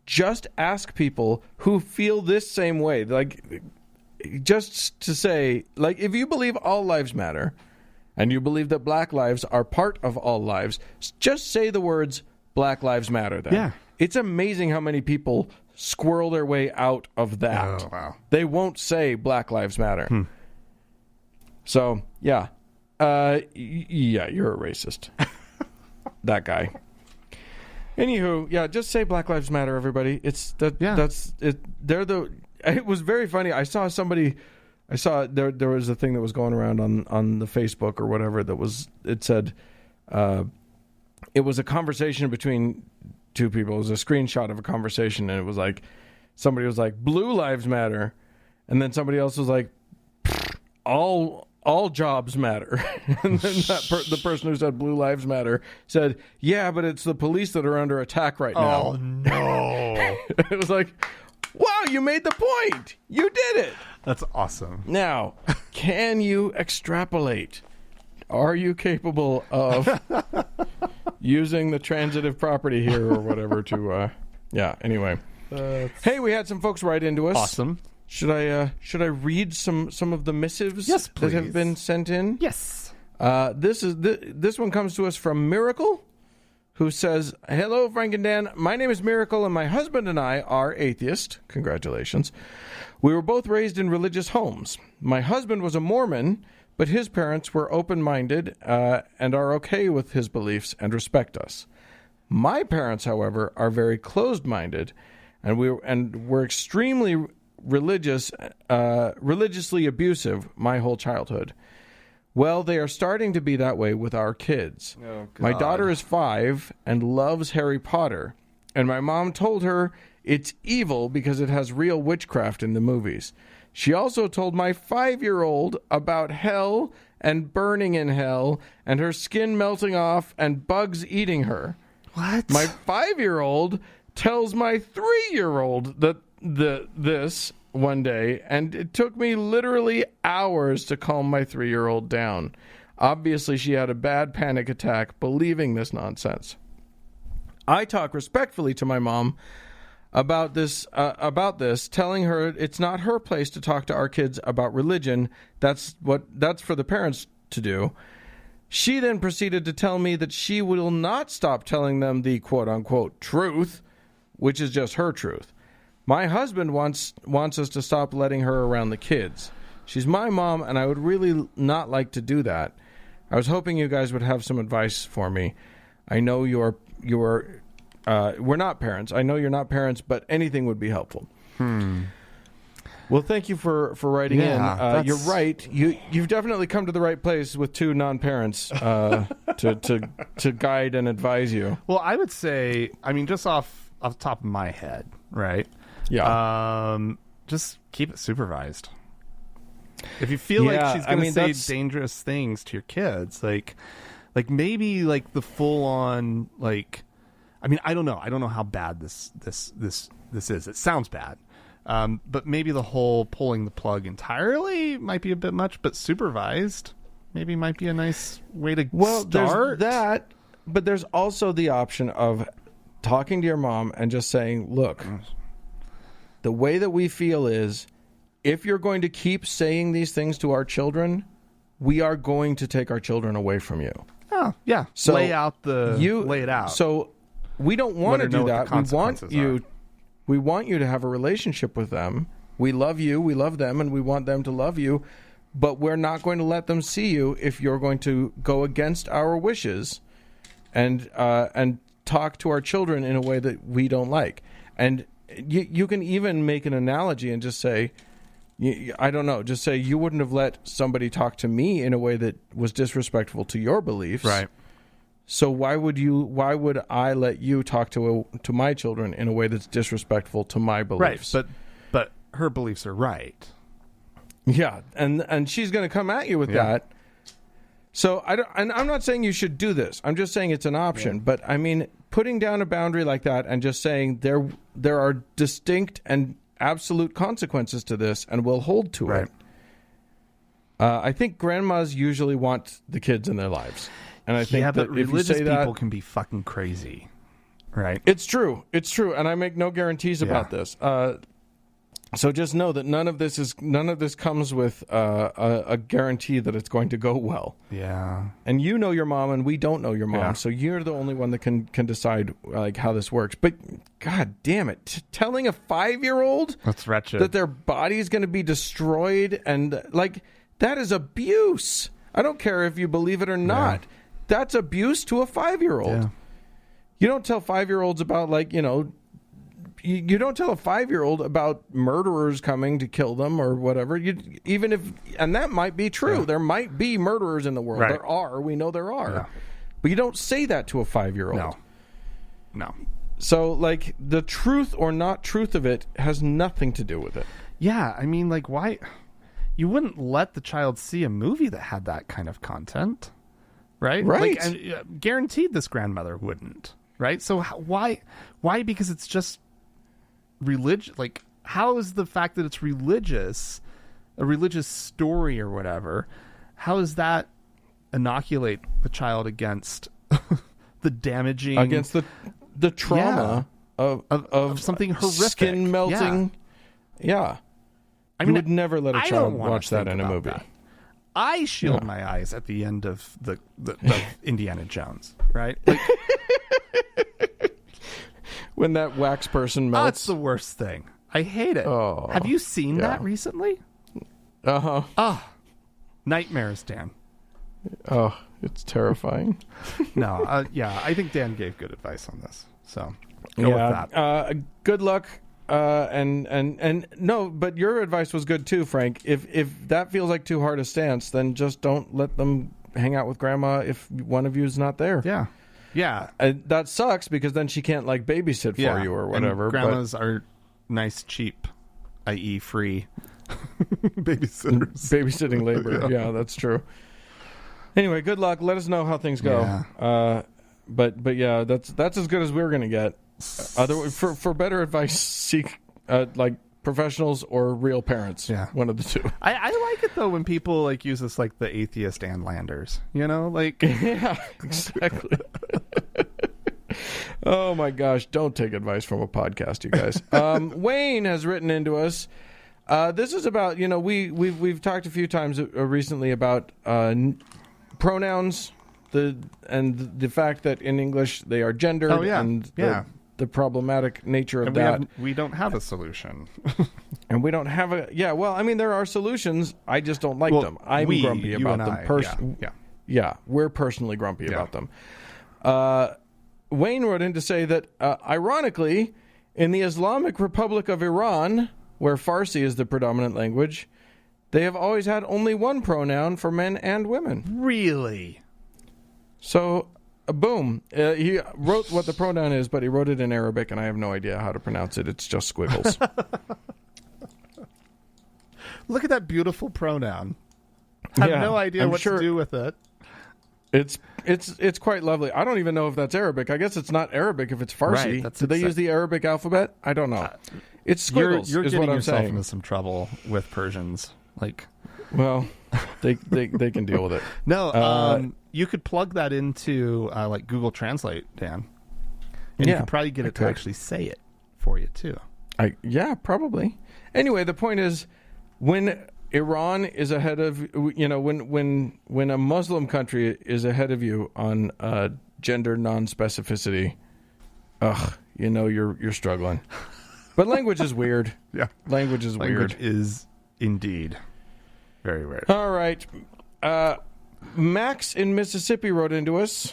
just ask people who feel this same way, just to say, if you believe all lives matter and you believe that Black lives are part of all lives, just say the words Black Lives Matter then. Yeah. It's amazing how many people squirrel their way out of that. Oh, wow. They won't say Black Lives Matter. So, yeah. You're a racist. That guy. Anywho, just say Black Lives Matter, everybody. That's it. It was very funny. I saw there was a thing that was going around on the Facebook or whatever it said, it was a conversation between two people. It was a screenshot of a conversation, and it was somebody was like, Blue Lives Matter, and then somebody else was like, all jobs matter. And then the person who said Blue Lives Matter said, yeah, but it's the police that are under attack right now. Oh, no. It was like, wow, you made the point. You did it. That's awesome. Now, can you extrapolate? Are you capable of using the transitive property here or whatever to, anyway. Hey, we had some folks write into us. Awesome. Should I read some of the missives that have been sent in? Yes. This one comes to us from Miracle, who says, "Hello, Frank and Dan. My name is Miracle, and my husband and I are atheist. Congratulations. We were both raised in religious homes. My husband was a Mormon, but his parents were open-minded and are okay with his beliefs and respect us. My parents, however, are very closed-minded, and were extremely religiously abusive my whole childhood. Well, they are starting to be that way with our kids. Oh, God. My daughter is 5 and loves Harry Potter, and my mom told her it's evil because it has real witchcraft in the movies. She also told my 5-year-old about hell and burning in hell and her skin melting off and bugs eating her. What? My 5-year-old tells my 3-year-old this one day, and it took me literally hours to calm my 3-year-old down. Obviously, she had a bad panic attack believing this nonsense. I talk respectfully to my mom about this, telling her it's not her place to talk to our kids about religion. That's for the parents to do. She then proceeded to tell me that she will not stop telling them the quote-unquote truth, which is just her truth. My husband wants us to stop letting her around the kids. She's my mom, and I would really not like to do that. I was hoping you guys would have some advice for me. I know we're not parents. I know you're not parents, but anything would be helpful. Well, thank you for writing in. You're right. You've definitely come to the right place with 2 non-parents to guide and advise you. Well, I would say, I mean, just off the top of my head, right? Yeah. Just keep it supervised. If you feel like she's going to say dangerous things to your kids, like maybe like the full on, like, I mean, I don't know how bad this is. It sounds bad. But maybe the whole pulling the plug entirely might be a bit much, but supervised maybe might be a nice way to start. There's that, but there's also the option of talking to your mom and just saying, look, the way that we feel is, if you're going to keep saying these things to our children, we are going to take our children away from you. Oh, yeah. So lay it out. So we don't want to do that. We want you to have a relationship with them. We love you, we love them, and we want them to love you, but we're not going to let them see you if you're going to go against our wishes and talk to our children in a way that we don't like. And you can even make an analogy and just say, I don't know, just say you wouldn't have let somebody talk to me in a way that was disrespectful to your beliefs. Right. So why would I let you talk to my children in a way that's disrespectful to my beliefs? Right, but her beliefs are right. Yeah, and she's going to come at you with that. So I'm not saying you should do this. I'm just saying it's an option. Yeah. But I mean, putting down a boundary like that and just saying there are distinct and absolute consequences to this, and we'll hold to it. I think grandmas usually want the kids in their lives. And I think that religious people can be fucking crazy, right? It's true, and I make no guarantees about this. So just know that none of this comes with a guarantee that it's going to go well. Yeah. And you know your mom, and we don't know your mom, so you're the only one that can decide like how this works. But God damn it, telling a 5-year-old that's wretched that their body is going to be destroyed, and like that is abuse. I don't care if you believe it or not. Yeah. That's abuse to a 5-year-old. Yeah. You don't tell 5-year-olds about, like, you know, you don't tell a 5-year-old about murderers coming to kill them or whatever. And that might be true. Yeah. There might be murderers in the world. Right. There are. We know there are. Yeah. But you don't say that to a 5-year-old. No. So, like, the truth or not truth of it has nothing to do with it. Yeah. I mean, like, why? You wouldn't let the child see a movie that had that kind of content. Right? Right. Like, guaranteed this grandmother wouldn't. Right? So why? Because it's just religion. Like, how is the fact that it's religious, a religious story or whatever, how does that inoculate the child against the damaging... Against the trauma of something horrific. Skin melting. Yeah. I mean, you would never let a child watch that in a movie. That. I shield my eyes at the end of the Indiana Jones, right? Like, When that wax person melts. That's the worst thing. I hate it. Oh, have you seen that recently? Uh-huh. Oh, nightmares, Dan. Oh, it's terrifying. No, I think Dan gave good advice on this. So go with that. Good luck. And no, but your advice was good too, Frank. If that feels like too hard a stance, then just don't let them hang out with grandma if one of you is not there. Yeah. That sucks because then she can't like babysit for you or whatever. And grandmas are nice, cheap, i.e. free babysitters. Babysitting labor. Yeah, that's true. Anyway, good luck. Let us know how things go. Yeah. But yeah, that's as good as we're gonna get. For better advice, seek like professionals or real parents. Yeah, one of the two. I like it though when people like use this like the atheist and landers. Like yeah, exactly. Oh my gosh! Don't take advice from a podcast, you guys. Wayne has written into us. This is about we've talked a few times recently about pronouns. The fact that in English they are gendered and the problematic nature of that. We don't have a solution. And we don't have well, I mean, there are solutions. I just don't like them. I'm grumpy about them. Yeah, we're personally grumpy about them. Wayne wrote in to say that, ironically, in the Islamic Republic of Iran, where Farsi is the predominant language, they have always had only one pronoun for men and women. Really? So, boom. He wrote what the pronoun is, but he wrote it in Arabic, and I have no idea how to pronounce it. It's just squiggles. Look at that beautiful pronoun. I have no idea what to do with it. It's quite lovely. I don't even know if that's Arabic. I guess it's not Arabic if it's Farsi. Right, Did they use the Arabic alphabet? I don't know. It's squiggles. You're is getting what I'm yourself saying. into some trouble with Persians. Well, they can deal with it. No, you could plug that into like Google Translate, Dan, and you could probably get it to actually say it for you too. Probably. Anyway, the point is, when Iran is ahead of when a Muslim country is ahead of you on gender non-specificity, you're struggling. But language is weird. Yeah, language is weird. Language is indeed very weird. All right, Max in Mississippi wrote into us.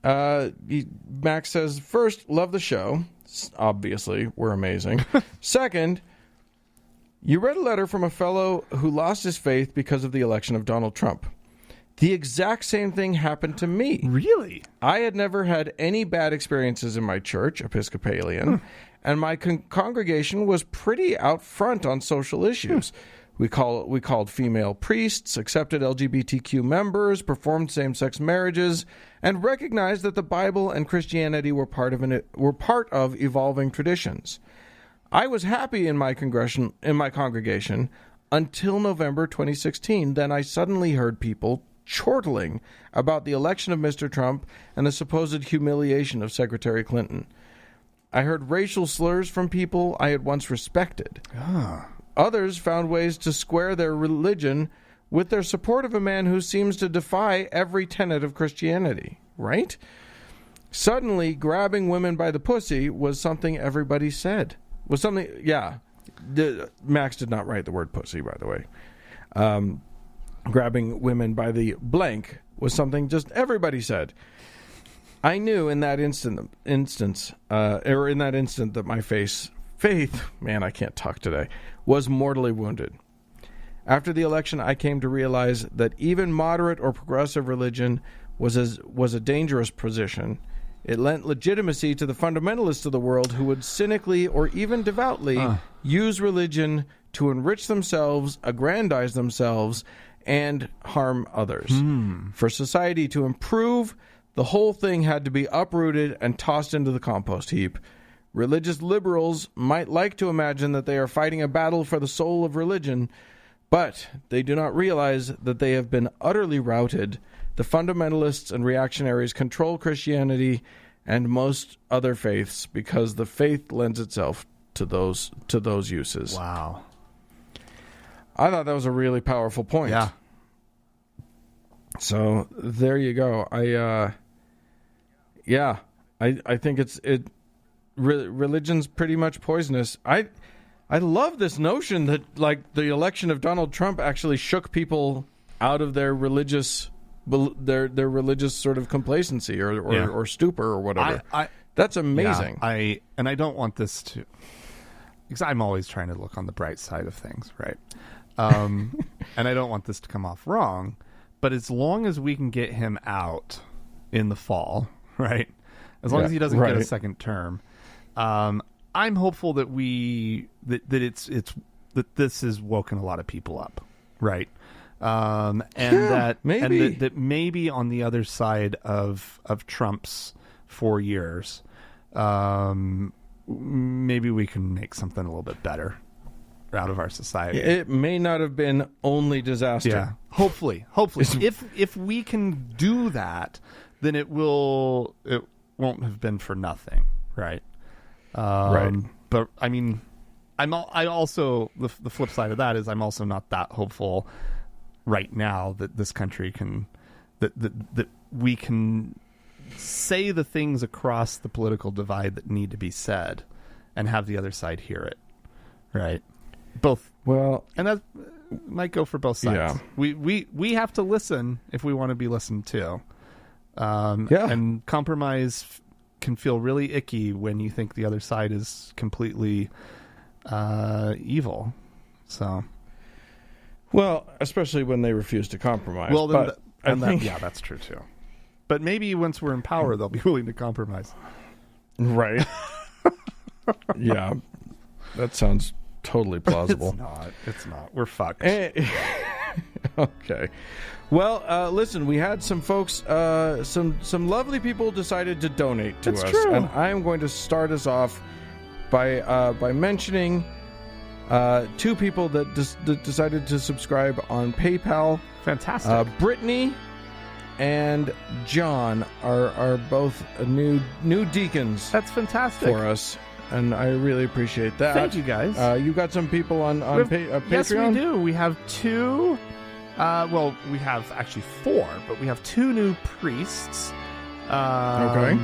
Max says, first, love the show. Obviously, we're amazing. Second, you read a letter from a fellow who lost his faith because of the election of Donald Trump. The exact same thing happened to me. Really? I had never had any bad experiences in my church, Episcopalian, and my congregation was pretty out front on social issues. We called female priests, accepted LGBTQ members, performed same-sex marriages, and recognized that the Bible and Christianity were part of evolving traditions. I was happy in my congregation until November 2016. Then I suddenly heard people chortling about the election of Mr. Trump and the supposed humiliation of Secretary Clinton. I heard racial slurs from people I had once respected. Others found ways to square their religion with their support of a man who seems to defy every tenet of Christianity, right? Suddenly, grabbing women by the pussy was something everybody said. Max did not write the word pussy, by the way. Grabbing women by the blank was something just everybody said. I knew in that instant that my faith, man, I can't talk today, was mortally wounded. After the election, I came to realize that even moderate or progressive religion was a dangerous position. It lent legitimacy to the fundamentalists of the world who would cynically or even devoutly use religion to enrich themselves, aggrandize themselves, and harm others. For society to improve, the whole thing had to be uprooted and tossed into the compost heap. Religious liberals might like to imagine that they are fighting a battle for the soul of religion, but they do not realize that they have been utterly routed. The fundamentalists and reactionaries control Christianity and most other faiths because the faith lends itself to those uses. Wow. I thought that was a really powerful point. Yeah. So there you go. I think religion's pretty much poisonous. I love this notion that like the election of Donald Trump actually shook people out of their religious sort of complacency or stupor or whatever. That's amazing. Yeah, I don't want this to, because I'm always trying to look on the bright side of things, right? And I don't want this to come off wrong, but as long as we can get him out in the fall, right? As long as he doesn't get a second term, I'm hopeful that that this has woken a lot of people up, right? And that maybe on the other side of Trump's 4 years, maybe we can make something a little bit better out of our society. It may not have been only disaster. Yeah, hopefully, if we can do that, then it won't have been for nothing, right? Right. But I mean, I also the flip side of that is I'm also not that hopeful right now that this country can that we can say the things across the political divide that need to be said and have the other side hear it, right? Both. Well, and that might go for both sides. Yeah. We have to listen if we want to be listened to. And compromise can feel really icky when you think the other side is completely evil. So, well, especially when they refuse to compromise. Well, then that's true too. But maybe once we're in power, they'll be willing to compromise. Right. Yeah, that sounds totally plausible. It's not. We're fucked. Okay. Well, listen, we had some folks, some lovely people decided to donate to us. True. And I am going to start us off by mentioning two people that decided to subscribe on PayPal. Fantastic. Brittany and John are both new deacons. That's fantastic for us. And I really appreciate that. Thank you, guys. You got some people on Patreon? Yes, we do. We have two. We have actually four, but we have two new priests. Okay.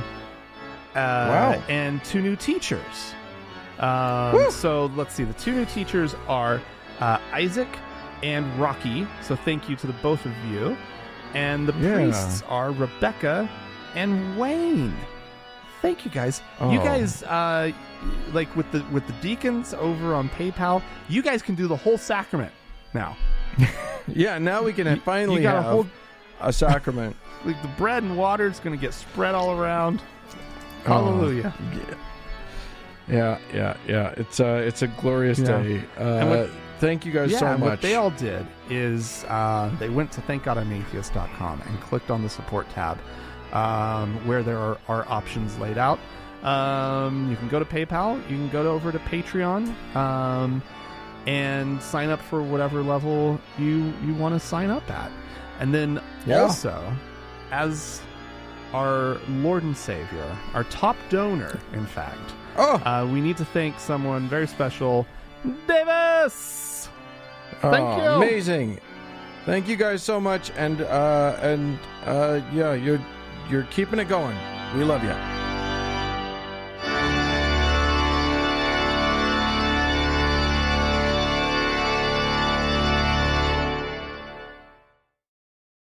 Wow. And two new teachers. So let's see. The two new teachers are Isaac and Rocky. So thank you to the both of you. And the priests are Rebecca and Wayne. Thank you, guys. You guys, like with the deacons over on PayPal, you guys can do the whole sacrament now. Yeah, now we can finally have a sacrament. Like the bread and water is going to get spread all around. Hallelujah. Yeah. It's a glorious day. Thank you guys so much. What they all did is they went to thankgodimatheist.com and clicked on the support tab where there are options laid out. You can go to PayPal. You can go over to Patreon and sign up for whatever level you want to sign up at. And then also, as our Lord and Savior, our top donor, in fact, we need to thank someone very special, Davis. Thank you. Amazing. Thank you guys so much, and you're keeping it going. We love you.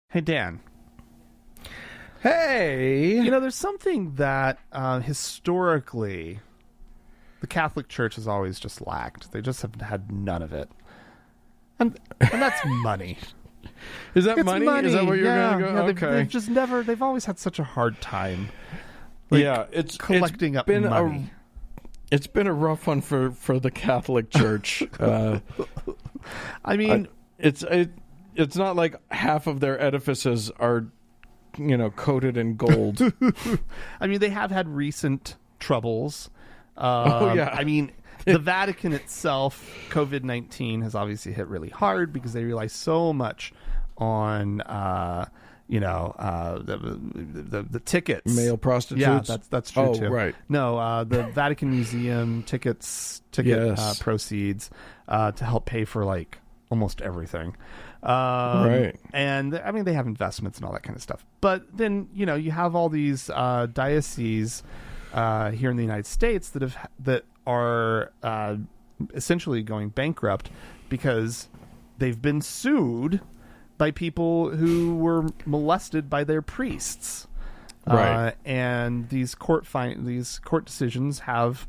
Hey, Dan. Hey. You know, there's something that historically the Catholic Church has always just lacked. They just have had none of it. And that's money. Is that money? Is that where you're going to go? Okay. They've always had such a hard time. It's collecting up money. It's been a rough one for the Catholic Church. I mean, it's not like half of their edifices are, coated in gold. I mean, they have had recent troubles. I mean, the Vatican itself, COVID-19 has obviously hit really hard because they rely so much on, the tickets. Male prostitutes? Yeah, that's true too. Right. No, the Vatican Museum ticket proceeds to help pay for like almost everything. Right. And I mean, they have investments and all that kind of stuff. But then, you have all these dioceses here in the United States that are essentially going bankrupt because they've been sued by people who were molested by their priests. Right. And these court decisions have,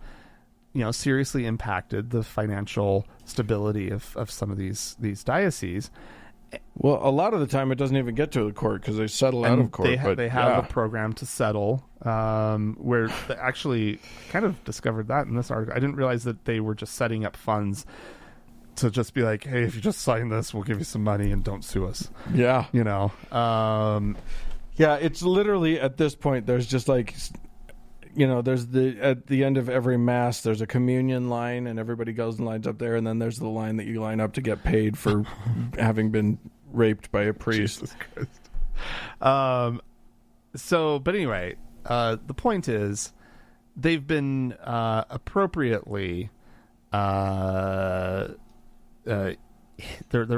seriously impacted the financial stability of some of these dioceses. Well, a lot of the time it doesn't even get to the court because they settle out of court. They have a program to settle, where they actually kind of discovered that in this article. I didn't realize that they were just setting up funds to just be like, hey, if you just sign this, we'll give you some money and don't sue us. Yeah. Yeah, it's literally at this point, there's just like, there's at the end of every mass, there's a communion line and everybody goes and lines up there. And then there's the line that you line up to get paid for having been raped by a priest. Jesus Christ. But anyway, the point is they've been appropriately, their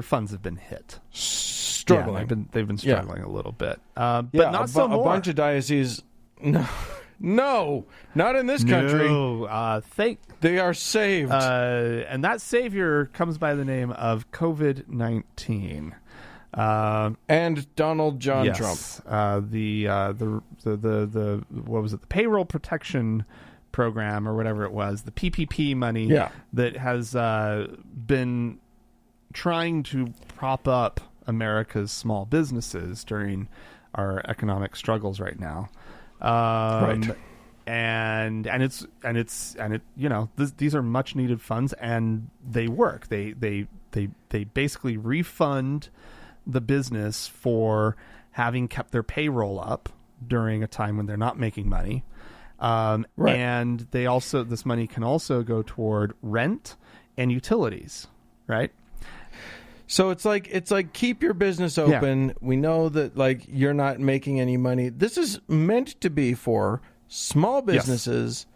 funds have been hit. Struggling. Yeah, they've been struggling a little bit. But not so more. A bunch of dioceses, no, not in this country. No, they are saved. And that savior comes by the name of COVID-19. And Donald John yes, Trump. The what was it? The payroll protection program or whatever it was, the PPP money that has been trying to prop up America's small businesses during our economic struggles right now. Right. And these are much needed funds and they work. They basically refund the business for having kept their payroll up during a time when they're not making money. Right. And this money can also go toward rent and utilities, right? So it's like keep your business open. Yeah. We know that you're not making any money. This is meant to be for small businesses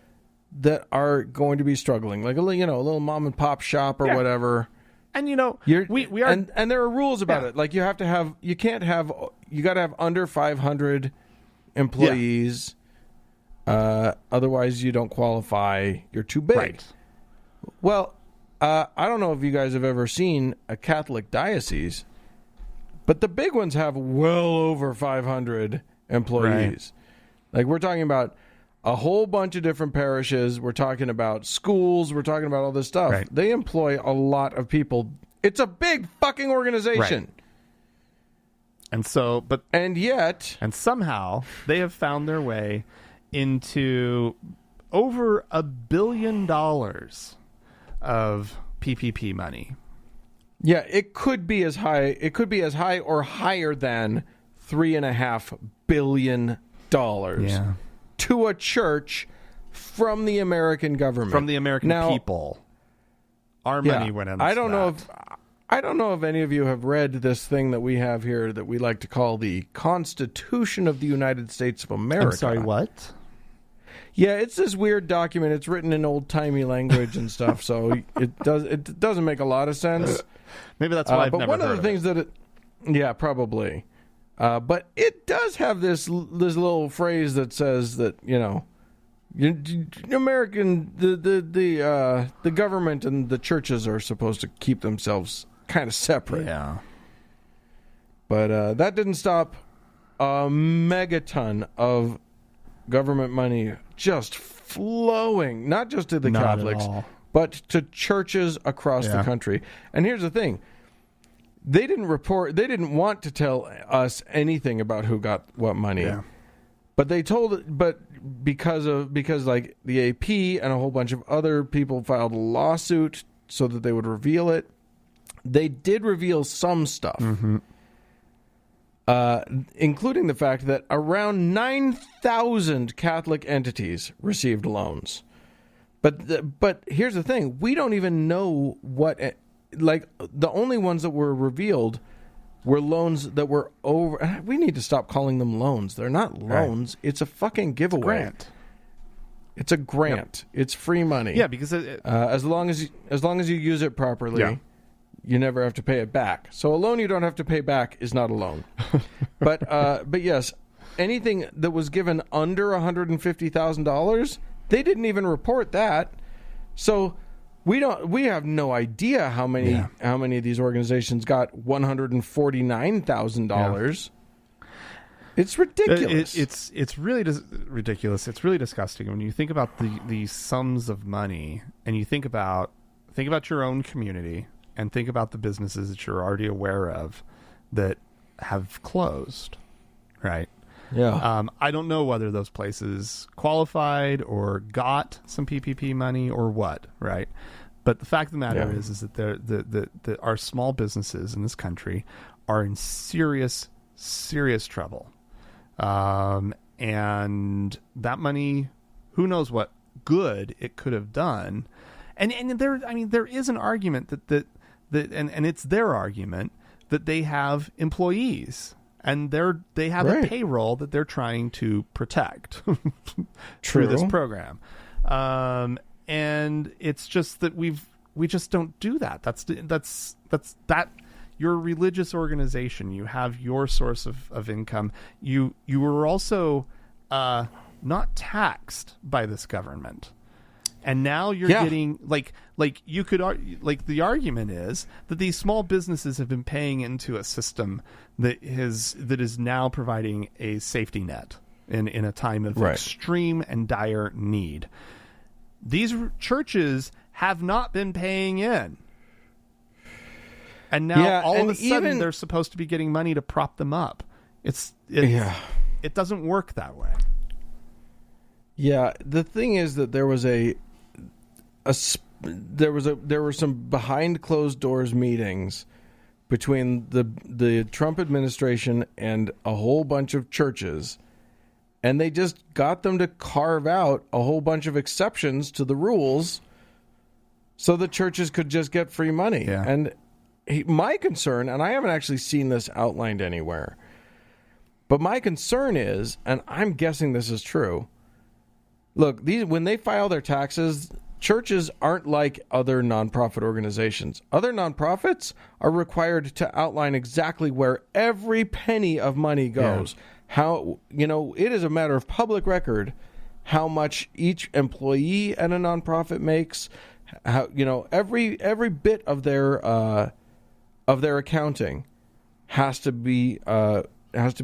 that are going to be struggling, like a little mom and pop shop or whatever. And we are, and there are rules about it. Like you got to have under 500 employees. Otherwise you don't qualify. You're too big. Right. Well, I don't know if you guys have ever seen a Catholic diocese, but the big ones have well over 500 employees. Right. Like we're talking about a whole bunch of different parishes. We're talking about schools. We're talking about all this stuff. Right. They employ a lot of people. It's a big fucking organization. Right. And somehow they have found their way into over $1 billion of PPP money. Yeah, it could be as high. It could be as high or higher than $3.5 billion to a church from the American government, from the American people. Our money went in. I don't know if any of you have read this thing that we have here that we like to call the Constitution of the United States of America. I'm sorry, what? Yeah, it's this weird document. It's written in old-timey language and stuff, so it doesn't make a lot of sense. Maybe that's why I've never heard of it. But one of the things that yeah, probably. But it does have this little phrase that says that, American the government and the churches are supposed to keep themselves kind of separate. Yeah. But that didn't stop a megaton of government money just flowing, not just to the Catholics, but to churches across the country. And here's the thing. They didn't want to tell us anything about who got what money. Yeah. But because the AP and a whole bunch of other people filed a lawsuit so that they would reveal it, they did reveal some stuff. Mm-hmm. Including the fact that around 9,000 Catholic entities received loans. But here's the thing. We don't even know what... the only ones that were revealed were loans that were over... We need to stop calling them loans. They're not loans. Right. It's a fucking giveaway. It's a grant. Yep. It's free money. Yeah, because... as long as you use it properly... Yeah. you never have to pay it back. So a loan you don't have to pay back is not a loan. But yes, anything that was given under $150,000, they didn't even report that. So we have no idea how many of these organizations got $149,000. It's ridiculous. It's really ridiculous. It's really disgusting when you think about the sums of money, and you think about your own community, and think about the businesses that you're already aware of that have closed, right? Yeah. I don't know whether those places qualified or got some PPP money or what, right? But the fact of the matter is that that our small businesses in this country are in serious trouble. And that money, who knows what good it could have done. And there is an argument that it's their argument that they have employees and they have a payroll that they're trying to protect through this program. And it's just that we just don't do that. That's you're a religious organization. You have your source of income. You were also not taxed by this government, and now you're getting like you could like the argument is that these small businesses have been paying into a system that is now providing a safety net in a time of extreme and dire need. These churches have not been paying in. And now all of a sudden they're supposed to be getting money to prop them up. It doesn't work that way. Yeah, the thing is that there were some behind closed doors meetings between the Trump administration and a whole bunch of churches, and they just got them to carve out a whole bunch of exceptions to the rules so the churches could just get free money. Yeah. And my concern, and I haven't actually seen this outlined anywhere, but my concern is, and I'm guessing this is true, look, when they file their taxes, churches aren't like other nonprofit organizations. Other nonprofits are required to outline exactly where every penny of money goes. Yeah. How, it is a matter of public record how much each employee at a nonprofit makes. How, every bit of their accounting has to be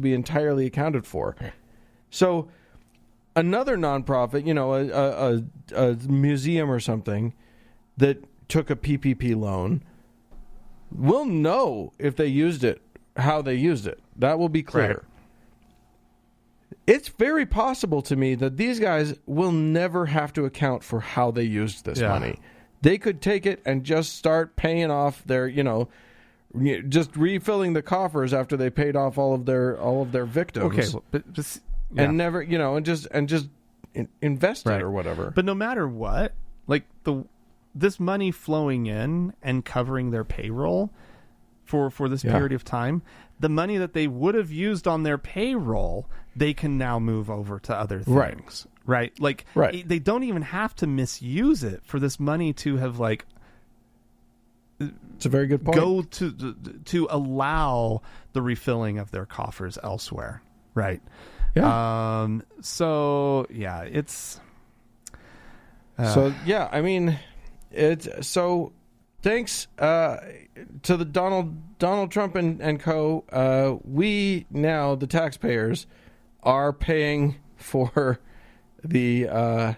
entirely accounted for. So another nonprofit, a museum or something that took a PPP loan will know if they used it, how they used it. That will be clear. Right. It's very possible to me that these guys will never have to account for how they used this money. They could take it and just start paying off their, just refilling the coffers after they paid off all of their victims. Okay, but just, and never, and just invest it or whatever. But no matter what, like this money flowing in and covering their payroll for this period of time, the money that they would have used on their payroll, they can now move over to other things. Right? They don't even have to misuse it for this money to have it's a very good point. Go to allow the refilling of their coffers elsewhere. Right. Yeah. It's. Thanks to the Donald Trump and co. We now, the taxpayers, are paying for the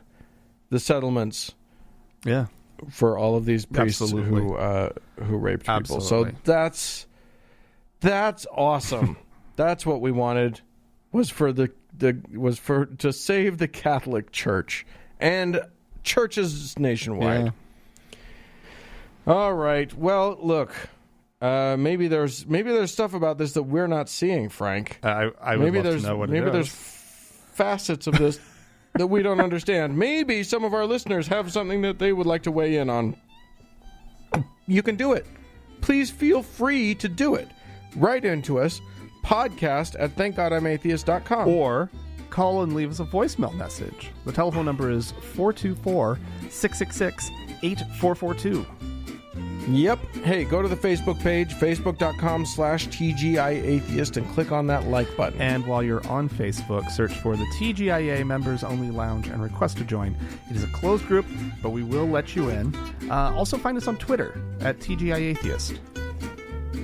settlements. Yeah. For all of these priests who raped people. Absolutely. So that's awesome. That's what we wanted, was to save the Catholic Church and churches nationwide. Yeah. All right. Well, look, maybe there's stuff about this that we're not seeing, Frank. I would love to know what it is. Maybe there's facets of this that we don't understand. Maybe some of our listeners have something that they would like to weigh in on. You can do it. Please feel free to do it. Write into us, podcast@thankgodimatheist.com. Or call and leave us a voicemail message. The telephone number is 424-666-8442. Yep. Hey, go to the Facebook page, facebook.com/TGIAtheist, and click on that like button. And while you're on Facebook, search for the TGIA Members Only Lounge and request to join. It is a closed group, but we will let you in. Also find us on Twitter at TGIAtheist.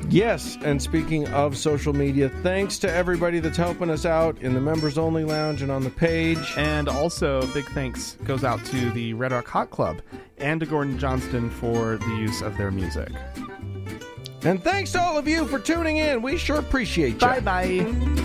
Yes, and speaking of social media, thanks to everybody that's helping us out in the Members Only Lounge and on the page. And also, big thanks goes out to the Red Rock Hot Club and to Gordon Johnston for the use of their music. And thanks to all of you for tuning in. We sure appreciate you. Bye-bye.